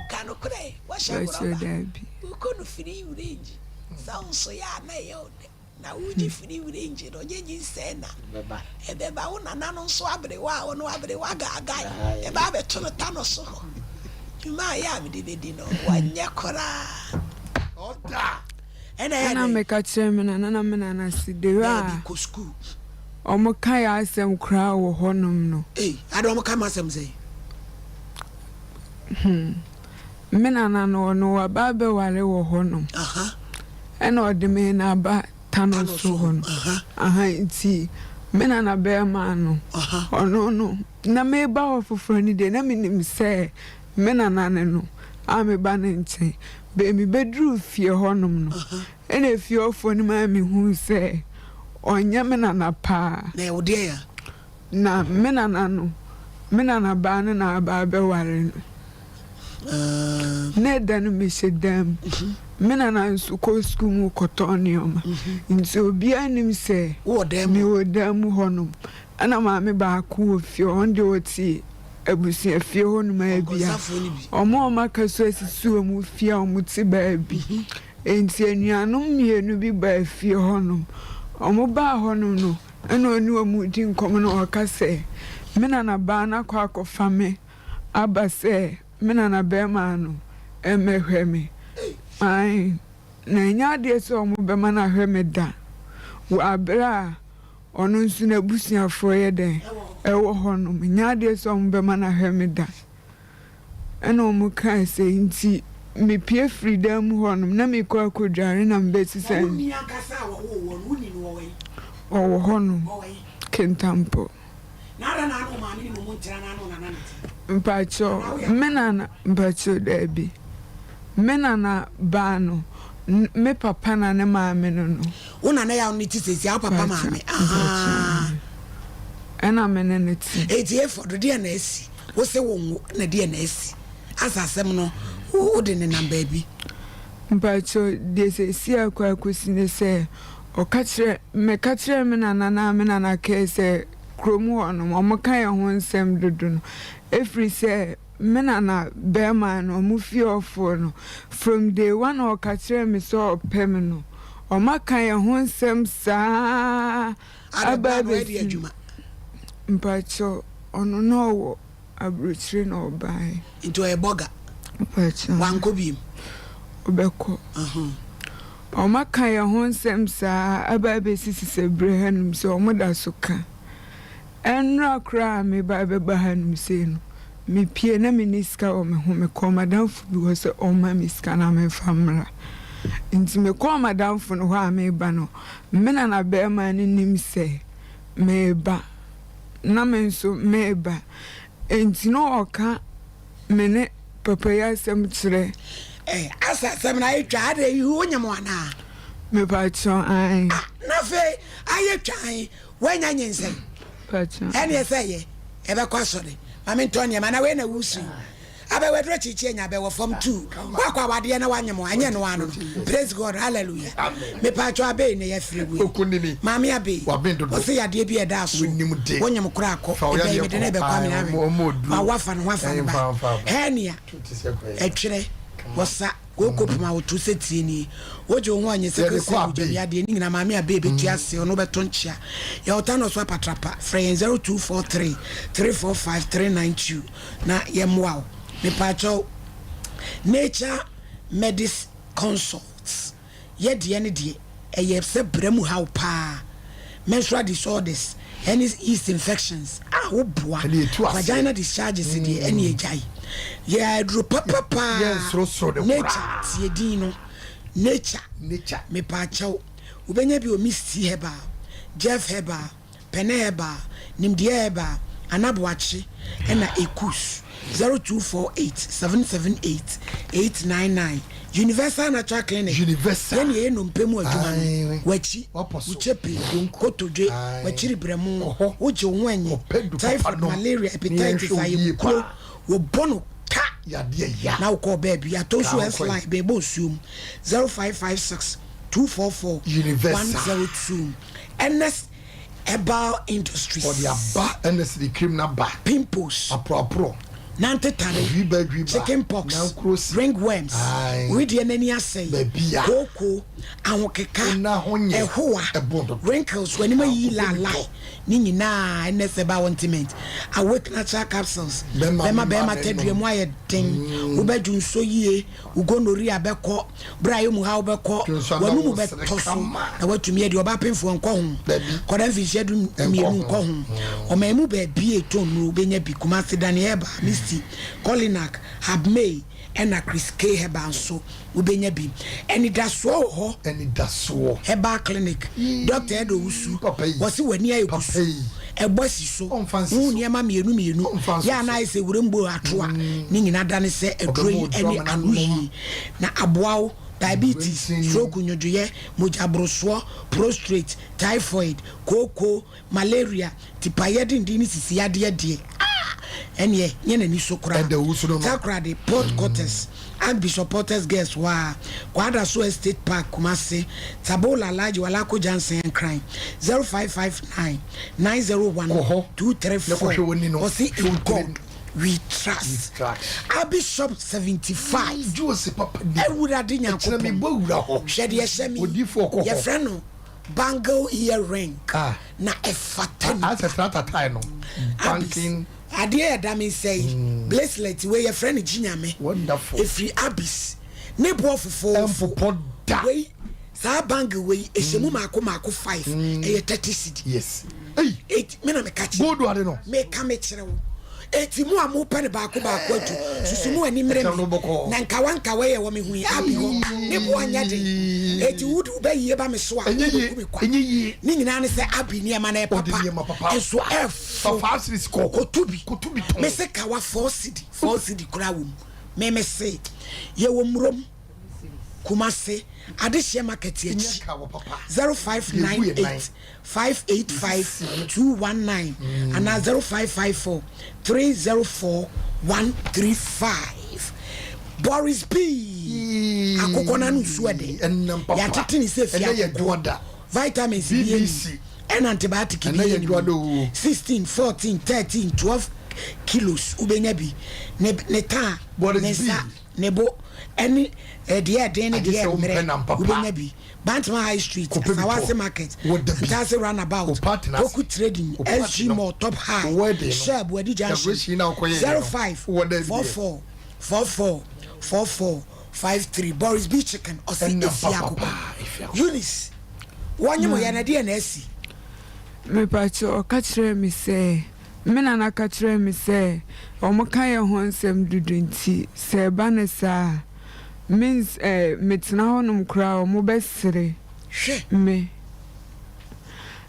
kanu kure wa shawraba uko no free range sound so ya na yode na uji free range no jeji sena ebeba una nanu so abre wa ono abre wa gaga eba be to no tano so juma ya be de no wanya kora oda ena me ka kire me na si de wa ko school omo kai asem kra wo honum no ade omo kai masem sei menana no wa babe ware wo honum ena ode me na ba tano so hon nti menana be ma no ono no na me ba ofofro ni de na minim se menana ne no ame ba ne nche baby bedroom fie honom no ene fie ofo ni ma me hu se onya me na pa na wo de ya na me na ba na ba be ware no ne dan me shedam me na nsu ko school mu kotonium nti obi anim se wo dem me wo dam honom ana ma me ba ko fie onde oti abusia fie honum abia omo makaso asisu mu fie omo ti ba bi enti anuanom mienu bi ba fie honum omo ba honum no ana oni omu di nkom no okase me na ba na kwa akofa me aba se me na be ma no emehwe me ai na nya de so omo be ma na hwe me da wa abra ono nsu na busuafo ye den ewo honum nya de so omo be ma na hwe me da ena omo kan se nti me pie freedom honum na me kwa kodware na mbeti se ni akasa wo ni no we o honum kentampo nara na no ma ni mo ntira na no na mpacho menana mpacho debi menana ba no me papa na ne maame no una na ya oni ti sesi a papa maame ena menene ti eti for de na esi wo se wo na de na esi asasem no wo de ne namba bi mpacho de sesi akwa kwesine se o kachire me kachire menana kese kromu ono mo kan ya ho nsem dodo no every say menana bema no mu fie ofo no from day one o kachire me so pem no o makan ya ho nsem saa ababe adwuma mpacho ono no wo abrochire no bai into a boga mpacho wanko bim obeko o makan ya ho nsem saa ababe sisi brehanum so mo da so ka enra kra me ba be bahanum se no me pie na me niska o me ho me ko madam fu bi was o ma miska na me famra nti me ko madam fu no ha me ba no me na be ma ni nim se me ba na me so me ba nti no oka me ne papa ya sem kire asa sem na etwa ade yu onyam ana me pa cho ai na fe aye twan wanya nyense pacha ene seye ebe kwasore mame ntonya mana we na wusu abe wedro chichi enya be wo form 2 kwa wade na wanyem anye no ano praise god hallelujah me pacho abe ne ya frebu okunini mame abe o se yade bi eda so wonyem kura akọ ebe me de na be kwa me na wafa no ba henia etwere wosa kokopuma wo to setini woje wo anye sekreso ya de ni na mame abe betu ase ono beto nchia ya otano so patrapa free 0243 345 392 na yemwa me pacho nature medicine consults ye de ne de eye se bremu how pa menstrual disorders any yeast infections wo boa vaginal discharges de any ejai yeah dro papa yes so de nature tie din no nature me pa chaw ubenya bi o misti heba jeff heba pene heba nimdie heba anaboachi ena ekus 0248778899 universal natural clinic universal yani ye no mpemu adwuma wachi uchepe kotodwe wachiri bremu oje wo anyi typhoid malaria hepatitis ayekuro wo bono ka ya de ya na ko baby ya to so line be bo suum 0556 244 102 ns herbal industries for the aba ns the criminal bar pimples apro nantetare chicken pox ringworms we de nani asay koko ahokeka ehoa wrinkles when you la ni nyina nseba ointment awake natural capsules bema tedwemu aye den wo badu nso yie ugonori abekọ brayo mu ha obekọ wanu mu betoso na watumi e de oba penfo nko ho kodan fi shedu mienu nko ho o maimu ba bie tonu benya bi kuma sedane eba misty Colinac have made and a Chris K heba so ubenya bi and it does so ho Any daso. Herbal clinic. Doctor Edo Usu. Was when near you. A bossy so on fancy near mammy, ya and I say, Wurumbo Atua, Ning and say a drain any and na abow. Diabetes, stroke, mujabroswa, prostrate, typhoid, cocoa, malaria, tipayadin dinis yadia. And ye, yen so crowd. Takra de Port Cortes, Archbishop Porter's guest wa Quadra State Park, Kumasi, Tabola Large Walako Jansen and Crime 0559 901 234 or see in God. We trust. Bishop 75. Joseph Papa. Everybody Shed your friend bangle earring. Na efaten. As a flat banking. Adia Dami say bracelet where your friend Jinyame. Wonderful. If free abyss. Nebo for way. Sa bangle way a shemu mako 5 a 30 cedi. Yes. 8 men me catch. Go do I know. Make come etimu amu pen baako atu susumu ani mrem na nkawanka we wo me hu abi ho ne bo anya de eti wudu be yie ba me so a ni nyina ne se abi ni ama na e papa enso f fast score kotubi me se kawa 4 cedi kura wo me se ye wo mrom Kumase Adishia Market 0598 585 219 and now 0554 304 135. Boris B. Akokona nusuade ya titini se fia vitamins BBC and antibiotic 16 14 13 12 kilos ubenyabi ne ta nebo any dear Danny dear Ubenabi Bantama High Street Sawase Market Tase Runabout Oku Trading SG Mall Top High Shab Wedi Junction 05 44 44 44 53 Boris B Chicken Osi Esiakuba Eunice Wanyamo Yanadi and Essie me pacho okachire mi se me na nakachire mi se omoka ye ho nsem dudunti se ba ne sa means metna honum kra mo besere me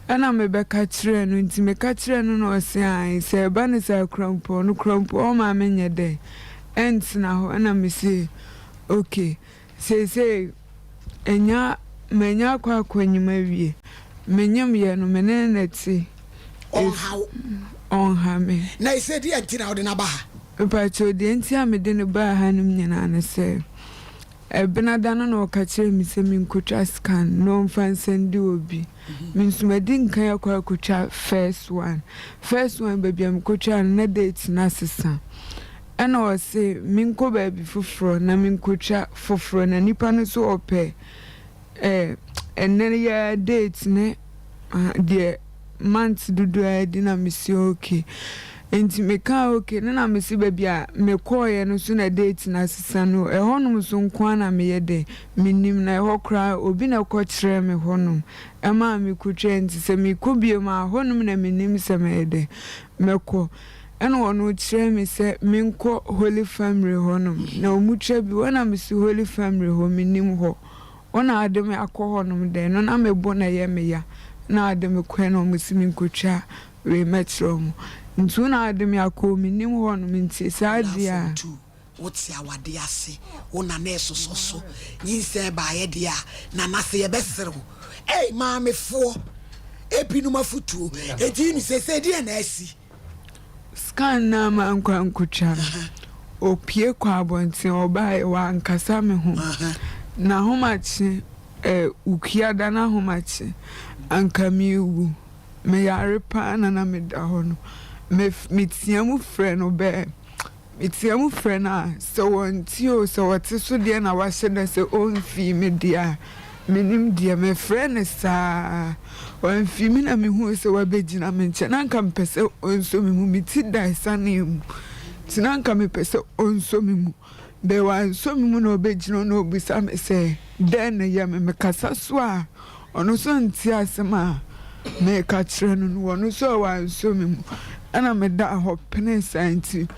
ana me be kachire no nti me kachire no no se an se ba ne sa krampo no krampo o ma menye de entina ho ana me se okay se enya menya kwa kwanyuma wie menyam ye no meneneti on ha me na ise di entina ode na ba pa cho di entia me de ne ba ha num nyina na se benadano no kachire mi se min kutwa scan no fansendi obi min sumadi nkan yakwa kutwa first one baby am kutwa na date na sesa ana o se min ko baby fufuro na min kutwa fufuro na nipa no so ope enne ya date ne de month dudu adi na misi okay enti meka okay na mesi baby a mekoye no so na date na sesa no honum so nkwa na meyede minim na ho kra obi na ko kire me honum ema me kutwe enti se me kobie ma honum na minim se meyede meko eno ono kire me se menko Holy Family honum na omutwe bi wana mesi Holy Family ho minim ho ona adem akọ honum de no na mebo na ye me ya na adem kwen no mesi minkotwa we metro mu ntuna adem akomi nim ho no minti sadia what's ya wade ase wona na esososo nyinse ba ye dia na na se ye besere eh ma me fo epinu mafutu eti ni se dia na asi scan na ma nkwankutwa opie kwa abontin oba wa nkasa me ho na homachi ukia da na homachi ankamiwu me yare pa na me da ho no metiamu friend obe metiamu friend a so wonti so wate so de na wa hye na se onfi me dia menim dia me friend sa onfi me na me hu so wa begina me nche na nka mpese onso me mu miti da sane mu tinanka me pese onso me mu be wa so me mu na obegina na obisa me se den ya me kasa so a ono so nti asema me ka kire no ono so wa so me mu ana me da ho pene santi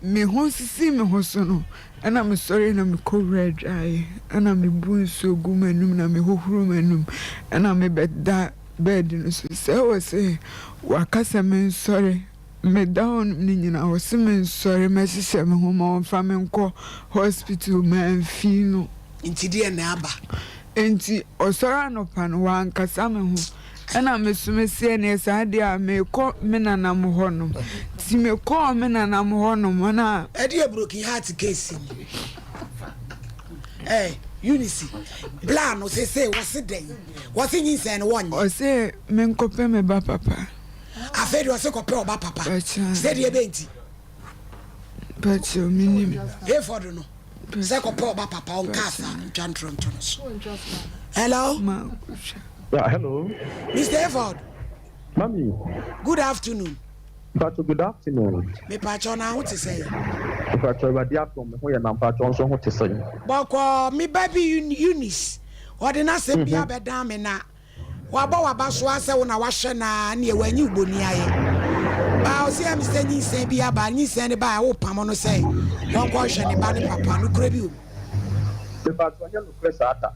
me ho sisi me ho so no ana me sorry na me ko red eye ana me bu so gu manum na me hohuru manum ana me beda bed no so say wakasa me sorry me down ni nyina wo se me sorry me sise me ho ma fa me nko hospital man fi no nti die na aba enti osora no pan wan kasa me ho ana mesumesie ne saade a me ko me nanam ho no ti me ko me nanam ho no na e dey broken heart case Unity plan o say what's den what's in say no one o say me nkope me ba papa afedi o say kope o ba papa say dey be nti but you minim e for do no say kope o ba papa on casa jantron tonos. Hello yeah, hello Mr. Efford. Mommy, good afternoon. Good afternoon. Me pacho na what to say? Pacho ba dia from ho ya na pacho so ho to say. Boko me baby Eunice. O de na se bia beda me na. Wa ba so ase wo na wa hwe na na e wanyi uboni aye. Ba o se am se nyi se bia ba nyi se ne ba wo pam no say. Won ko hwe ne ba ne papa no kura bi o. Me pacho nya no presa ata.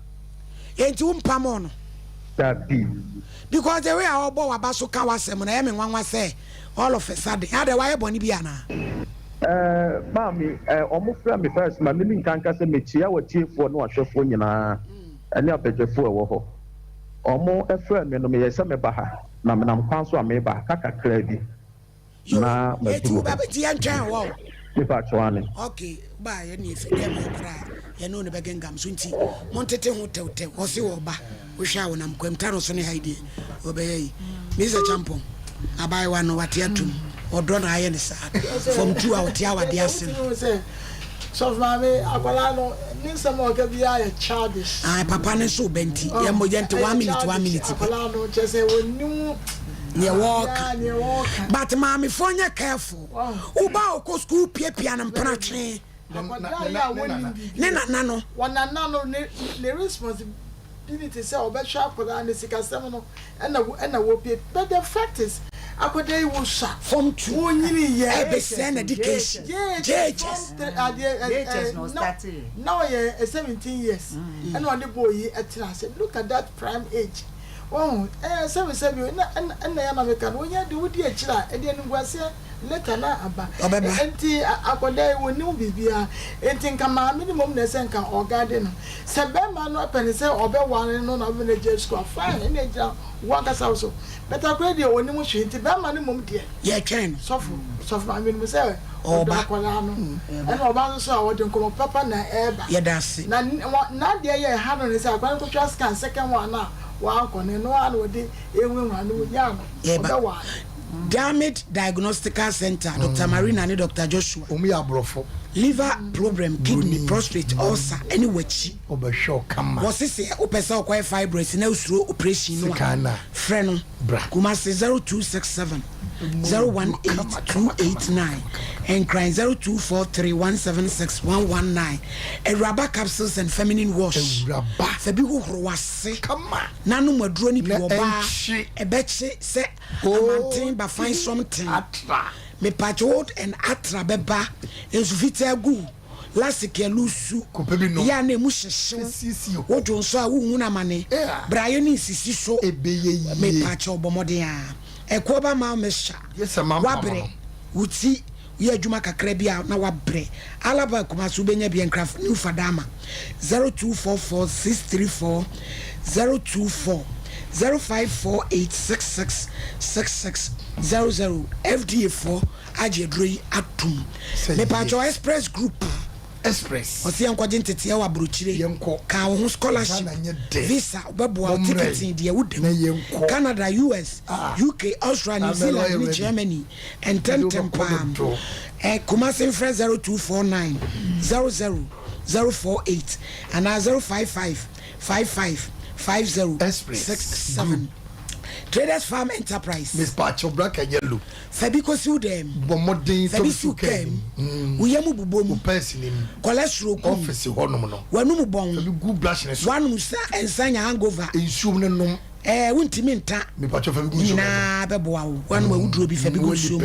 Enti wo pam no. Because the way I obo wa ba so ka wasem na e me nwanwa say all of a sudden how the why boni bia na mami omo fra me first ma me nkanka se me chia wa tiefo no ahwefo nyina ene abedwefo ewo ho omo efra me no me yesa me ba ha na me nam kwan so a me ba kaka kra bi na ma tu ba ti antwan wo me ba chwane okay ba ye ni fe dem kra ye no ne begengam so nti montete ho tewte wo se wo ba wo hwa wo nam kwamta no so ne haide obeyi Mr. Champon abai wa no wate atum odo na aye ne sa from 2 out ya wade asen so mama akwala no ninsa mo ka bia ya childish papa ne so benti ye mo gente 1 minute akwala no chese wonu ne walk but mama fonya careful uba okọ school pia na mpana twen ne na no wana no ne responsibility say obehwa akwala ne sikasem no na wo pie but the fact is akwada wo sha from 2 wonyini ye ebesen education JHS no started now ye 17 years and one the boy etra say look at that prime age oh 77 na ya na meka no nya de wodi akira e de ngwase later na aba enti akwada wo ni bibia enti nka ma minimum na se nka ogade no se be ma no pen se obe wan no na be na je school fine na ja waka so but akwada wo ni mu hwe enti be ma no mum de ye twen sofu ma minimum se oba akwada no and oba so a wodi nkomo papa na eba ye dase na de ye ha no se akwada ko twa scan second one na wa akone no an wodi enwe anu nya no Damage Diagnostical Center, Dr. Marina and Dr. Joshua. Liver problem, kidney, prostate, ulcer, anyway. Was this a opesa quite fibroids in through operation? Friend, Kumasi 0267 018289 and crying 0243176119. A rubber capsules and feminine wash. Fabigo was sick. Come on. Nano Madroni Boba. A betche say, oh, but find something. Me patchwood and atra beba is vita gu. Lasike lusu. Ya ne mushe. What you saw wuna mane. Brian is so a me patcho bomodia. E koba ma mesha. Yes, mama. Wabre. Uti ye juma kakra bia na wabre. Alaba kuma so benya bi encraft new fadama. 0244634024 0548666600 FDA4 Ajedrey Atum. Me patcho express group. Express. Osi yankwaje ntete wa brochire. Ka wo scholarship. Visa obebo ticketing de wudem. Canada, US, UK, Australia, New Zealand, Germany and 10 pam. Kumasi friend 0249 00048 and 055 5067. Traders Farm Enterprise. Miss Pacho Black and Yellow. Fabico Sudem. Bomodin. Fabico came. Uyamu Bomu person in cholesterol office. One Wanumu Bong. Good blushness. One Musa and Sanya hangover. In Shumanum. wontimi nta nyinaa bɛboa wo wane ma woduro bi fa bi go suom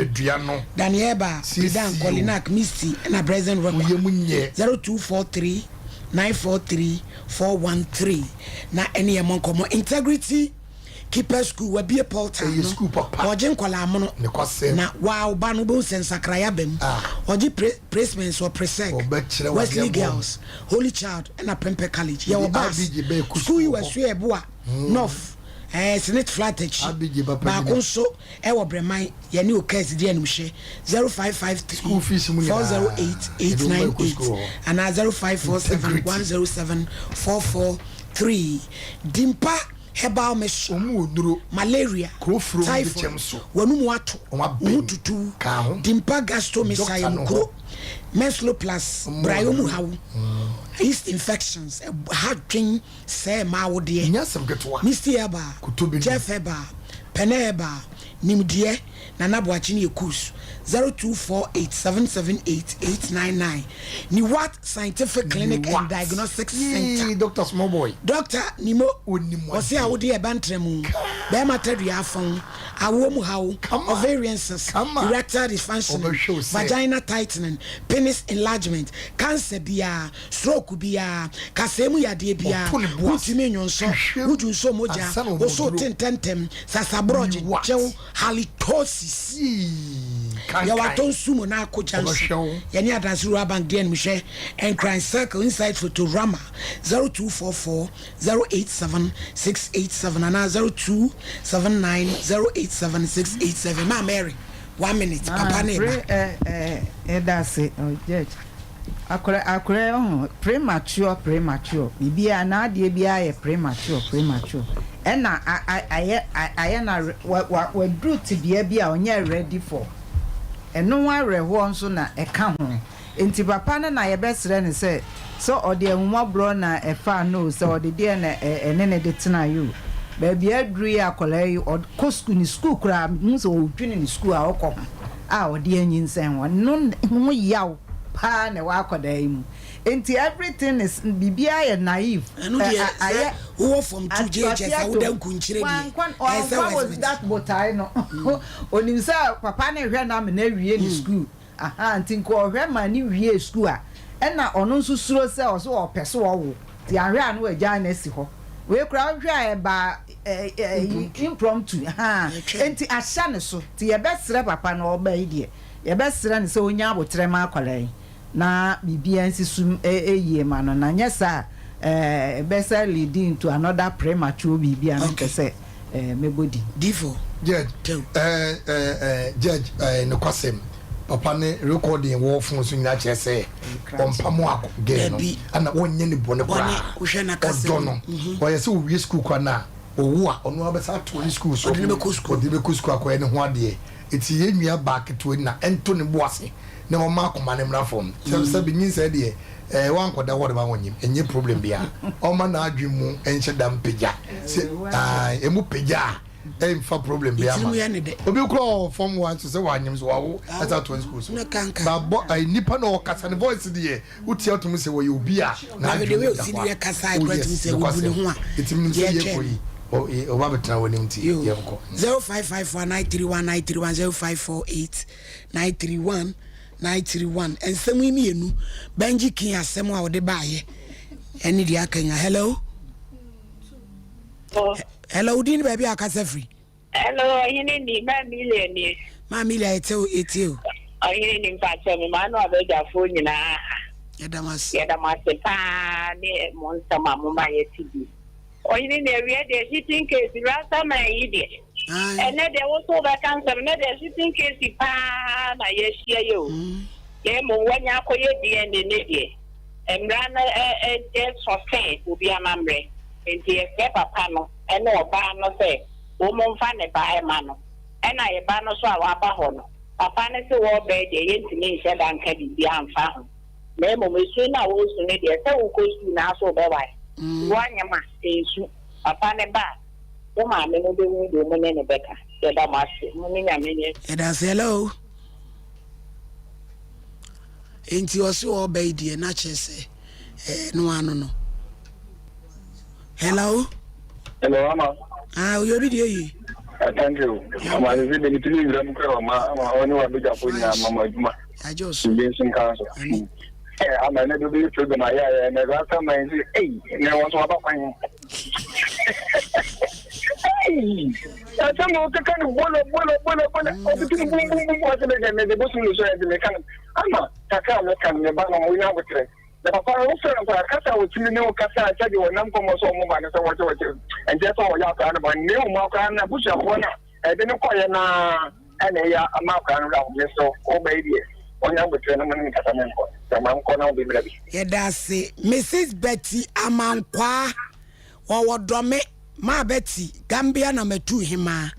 danieba pridan kolinak misty na present record 0243 943 413 na ɛne yɛ Nkomo integrity keeper school wa bie portal no oje nkola amono na wa oba no bo sensakraya bem oje placements or presec Wesley Girls Holy Child and a Prempe College ya oba school you was sure boa north Senate Flatech ba konso e wo breman ye ne okasi di anumhye 0553 school fees 408898 and 0547107443 dimpa herbal mesh malaria typhoid wanumu ato mututu dimpa gastroesophageal mukro menstrual plus bryomu hawo yeast infections heart drain say ma wo de Misty Eba Jeff Eba Peneba nimdie na naboachi ne ekus 0248778899 ni what scientific clinic and diagnostic center Dr. Smallboy Dr. Nimo osi a wo de ebantremu be matadua afon awomu hawo ovarian cyst erectile dysfunction vagina tightening penis enlargement cancer bia stroke bia kasemu yade bia wutimi nyonso wujunso moja oso tententem sasabroje chew halitosis ya waton sumo na akojanso yani adasuru bank den mhwe and crime circle inside Fotorama 0244 087687 and 0279087687 ma Mary 1 minute papa neighbor that's it judge akure premature bibia na de bia ye premature ena aye na we do tibia bia onye ready for eno wa reho nso na eka ho enti papa na ye besre ne se so ode enwa bro na efa no so ode de na enene de tena you baby adru ya akola yi ko school kura nso odwini ni school a okọ a ode anyinsen won no yaw pa na wa akoda yi mu enti everything is bibia ye naive aye who from 2JJ awudan kunchire bi was that botai no onimsa papa na hwe na me na wie ni school anti ko hwe ma ni wie school a na ono nso suro se o so opese wo ti ahwe anu agya na si ho we kura hwe e ba impromptu enti ahya ne so ti ye besere papa na oba yi de ye besere ne se onya abotre ma akwalai na bibia nsisum eyie ma no na nyesa better leading to another premature bibia no kese mebodi difo judge no kwasem papa ne recording wo fun so nyina che se ompamo akogɛ no ana wonye ne bone kwa wohwɛ na kase no wo ye se wo wie school kwa na owu a ono abesa to ni school so odi be ko school akɔ ne ho ade eti ye nua back to na ento ne boase na mo ma akoma ne mra fom se bi nyin se de wan koda wode ba wonyim enye problem bia o ma na adwi mu enche dam peja se emu peja emfa problem bia ma obi kro form 1 to se wanyim so wawo ata to school so ba bo nipa na o kasa ne voice de uti atum se wo ye obi a na de we o si de kasa I great me se wo bu ne ho a etim se ye koyi o ba betra wonim ti ye ko 0554931931 0548931931 ensem imienu banji kin asem a wode baaye eni dia akanya hello hello din baby akasa free hello yini ni ma million etio yini ni mpache me ma no abeja fo nyina yedamas pa ni monster mama yetibi oyini ni area de sitting case rasta ma yidi ene de wo so ba cancer ne de sitting case pa na yeshia yo ye mo wanya akoye die ne die emra na sustain obi amamre enti e papa no ene oba no se wo mo mfa ne ba e ma no ena ye ba no so a wa ba ho no papa ne se wo be de ye ntimi nhye da nka bi amfa ho na mo mesu na wo su ne de se wo ko su na so be wa wanya ma esu papa ne ba o ma me no be wu do mo ne ne beka ye da ma se mo ni nya me ne hello enti osi wo be die na chese no anu no hello mama Ah, you be there. Thank you. I'm a little bit of Mama. I just Benson Council. I'm a little bit to my eye, and the last time I say, hey, now what's about my. Hey, that's a kind of one of the Boston. I'm not Takama can the Banner we know with it. The Papa also Casa with no Casa, tell you, and I'm almost so mobile as I want to, and that's all you have to about new Marcana, Bush of one. I didn't quite and a Marcan around, so, oh, baby. Yeah, that's it. Mrs. Betty Amankwa, or Drome, my Betty, Gambia number 2 hima,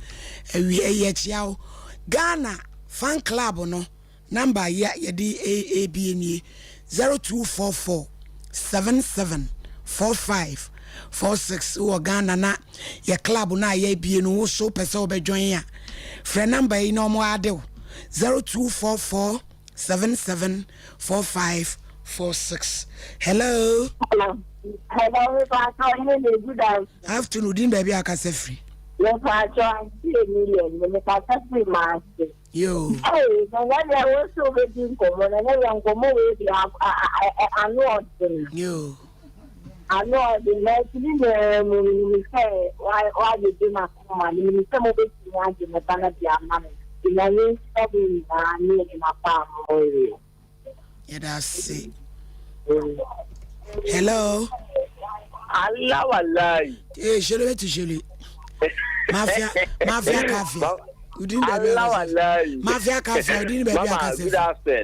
a Ghana fan club no number ya DAABNE 0244 774546 or Ghana na ya club na ya BNO so pesa obejoin ya. Friend number no more ado 0244 774546. Hello. Hello, good afternoon, din baby akase free. Yes, I joined 2 million. The free master. Yo. Hey, when I was so ready, and then Nkomo we have I know them. Yo. I know the next thing say why you do not come on. You some of it you want to make an money. You need something need in a farm. Yeah, that's it. Hello. Allah. Eh, shele to shele. Mafia cafe. Mafia cafe. Udin baby akase.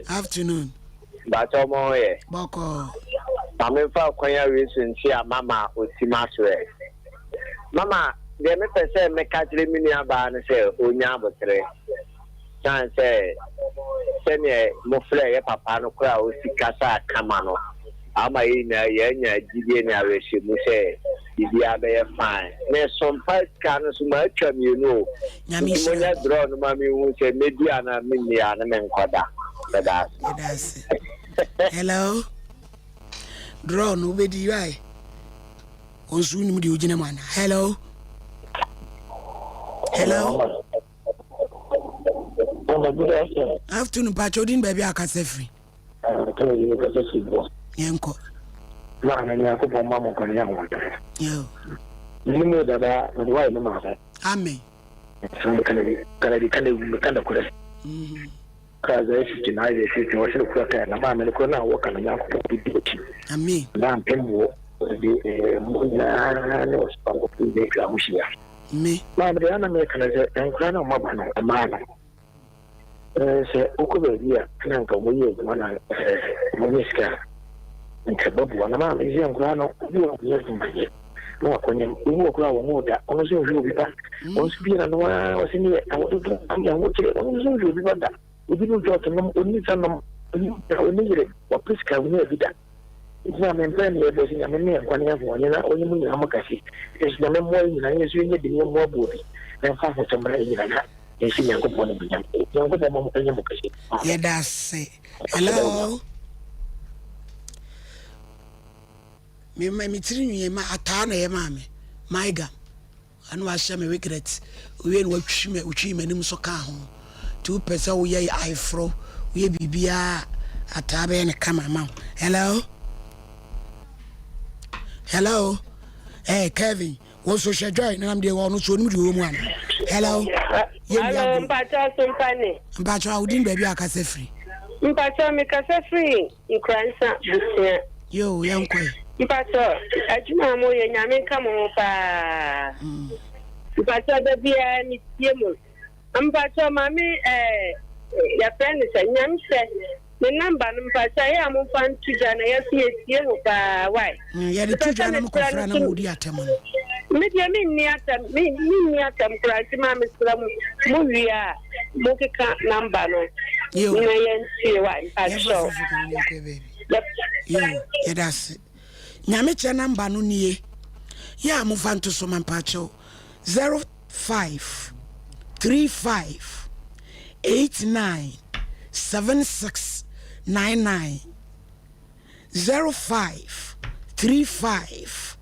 Afternoon. Batomo ye. Boko. Mamefa kwanya reason tia mama otimaswe. Mama, de me pese me katre mini aba ne se onya abotre. Chan se me mo fle ye papa no kra o sikasa kama no. Ama ina ye nya jidie na reshi mu se bibia be fine. Me Sompa Nkomo so ma atwa mi no. Nyami monya draw no ma mi hu se media na mi ya na me nkoda. That's hello. Draw no be di right. Onsu ni mu di ojina mana. Hello. Hello. Afternoon pachodin baby akase free. Yenko. Na ni akopọ mama kan ya won. Yo. Ni mo dada no why no ma fa. Amen. So kan kure. Kaza yesu na ile sisi wa shirika kwa kana mama niko na waka na yako bidii. Amen. Na mpembo de muna ne wasipango kule kwa mushia. Me. Mama de ana me kana je kana mama no amana. Se ukuberia kana nkamuye mana munyesika. Nkababu na mama hizi ngano ndio yezimbaye. No kwenye uwo kwa muda onozo ubiba. Onsubira no wasini awodo amoche onozo ubiba da. Udinu jote no onisa no onire wa priska woni vida. Ina membrane ye bosi na meme kwani ya woni na onyi munyi amakasi. Esi na memo yi na yesu yenye de mo abodi. Na fa ho tambra yi na. Esi nyanko bono bi nyanko. Nyanko da mo kanya mukasi. Yeah, that's it. Hello. Me tiri nwie ma ata na ye ma me. Maiga. Anu ahia me regret. Owie no watwi me nim so ka ho. 2% we ye ifro we bibia atabe ne kama ma. Hello. Hello. Hey Kevin, wo social joy na am dey wo no so nim di wo mu an. Hello. Hello, mpacha Sompane. Mpacha udin baby akase free. Mpacha me kase free nkransa busia. Yo, yankwe. Mpacha, ajuma mo ye nyame kamo pa. Mpacha da bia ni tie mo. Mpacha mami ya friend say nyam say the number mpacha ya mo fan tuja na ya tie mo pa why. Ya de tuja na mo kofra na mo di atemo. Me dia me ni atam kurati mami sura mo wia mo ka number no. Yo. Na yen tie why mpacha. Yo, yeah, that's it. Nyame che number no nie. Ya mo fan to so man pacho 05 35 89 76 99 05 35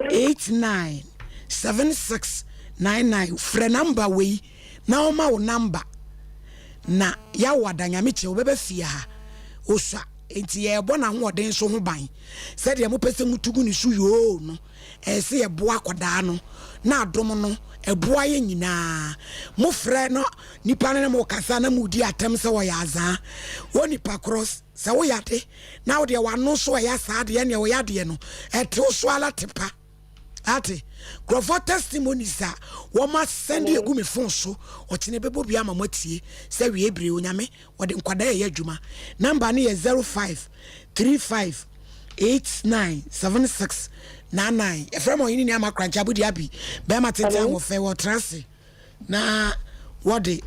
89 76 99 frɛ number wei na oma wo number na ya wada nyame che obebe fia ha osua enti ye bo na hoden so ho ban said ye mo pese mutugu ni su yo no se ye bo akoda no na adom no eboa ye nyina mo frɛ no nipa ne mo kasa na mudi atem se wo ya azan wo nipa cross se wo yade na wo de wa no so ya sa de ne wo yade no ete so ala tepa ate crofo testimonies a wo ma send egu me phone so o tene bebo bia ma matie se we ebre onyame wo de nkwada ye adwuma number ne ye 0535897699 efrem o yini ni amakrancha budi abi be ma tete wo fe wo transe na wo de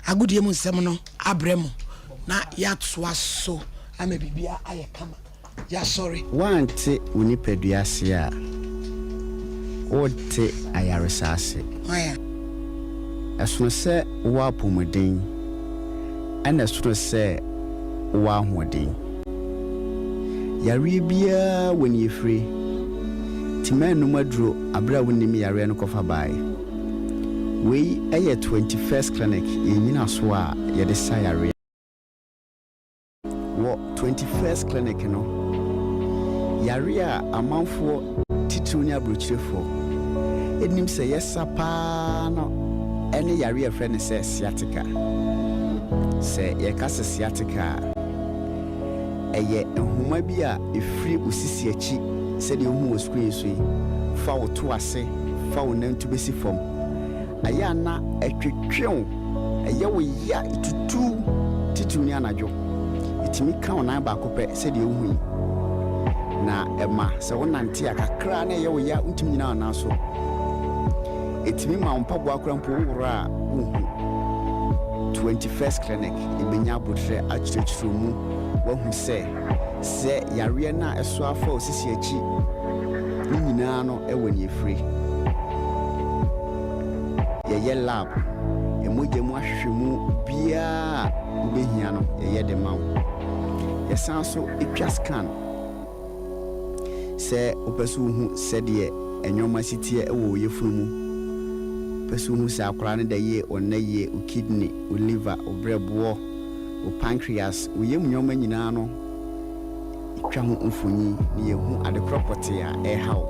agudie mu nsem no abremo na ya toa so ama bibia aye kama ya sorry wante unipadua se a ote ayaresase oya esono se wo apomodin ana esono se wo ahoden yare bia woni efre timanu maduro abra woni yare no kofa bai we eye 21st clinic yenyina so a ye de sayare wo 21st clinic no yare a amanfo tituni abrochirefo enim se yesa pa no ene yare a friend se sciatica se ye kase sciatica eye nhoma bi a efri osisi achi se de hu screen so fa wo to ase fa wo nantu besi fom aya na etwetwew eye wo ya tutu tituni anajo itimi ka ona ba kopɛ se de hu na ema se wonante akakra na eye wo ya ntimi nyina na so etimi ma mpabo akra mpo wura uhu 21st clinic ibenya botre achirechiro mu wahu se yare na eso afa osisi achi nyina no ewani efri ye lab emoje mu ahwehwemu bia ubehia no ye de mawo ye sanso etwa scan se opesu hu se de enyoma sitie ewo yefunu mu pesu hu se akora ne da ye onaye o kidney o liver o brebo o pancreas o yem nyoma nyina no twa ho mfonyi ne ye hu adekropote a haw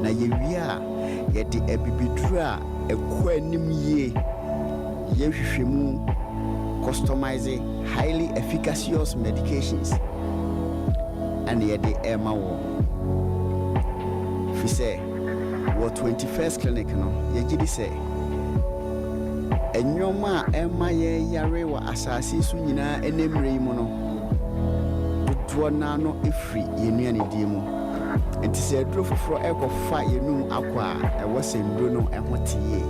na ye wi a ye de abibiduru a ekwa anim ye ye hwehwemu customizing highly efficacious medications and ye de ema wo fi say wo 21st clinic no ye gidi say enyoma ema ye yare wa asasi su nyina enemre yi mu no dodo na no efri yenuane die mu enti se aduro foforo ekofa yenum akwa e wo sendro no ehotiye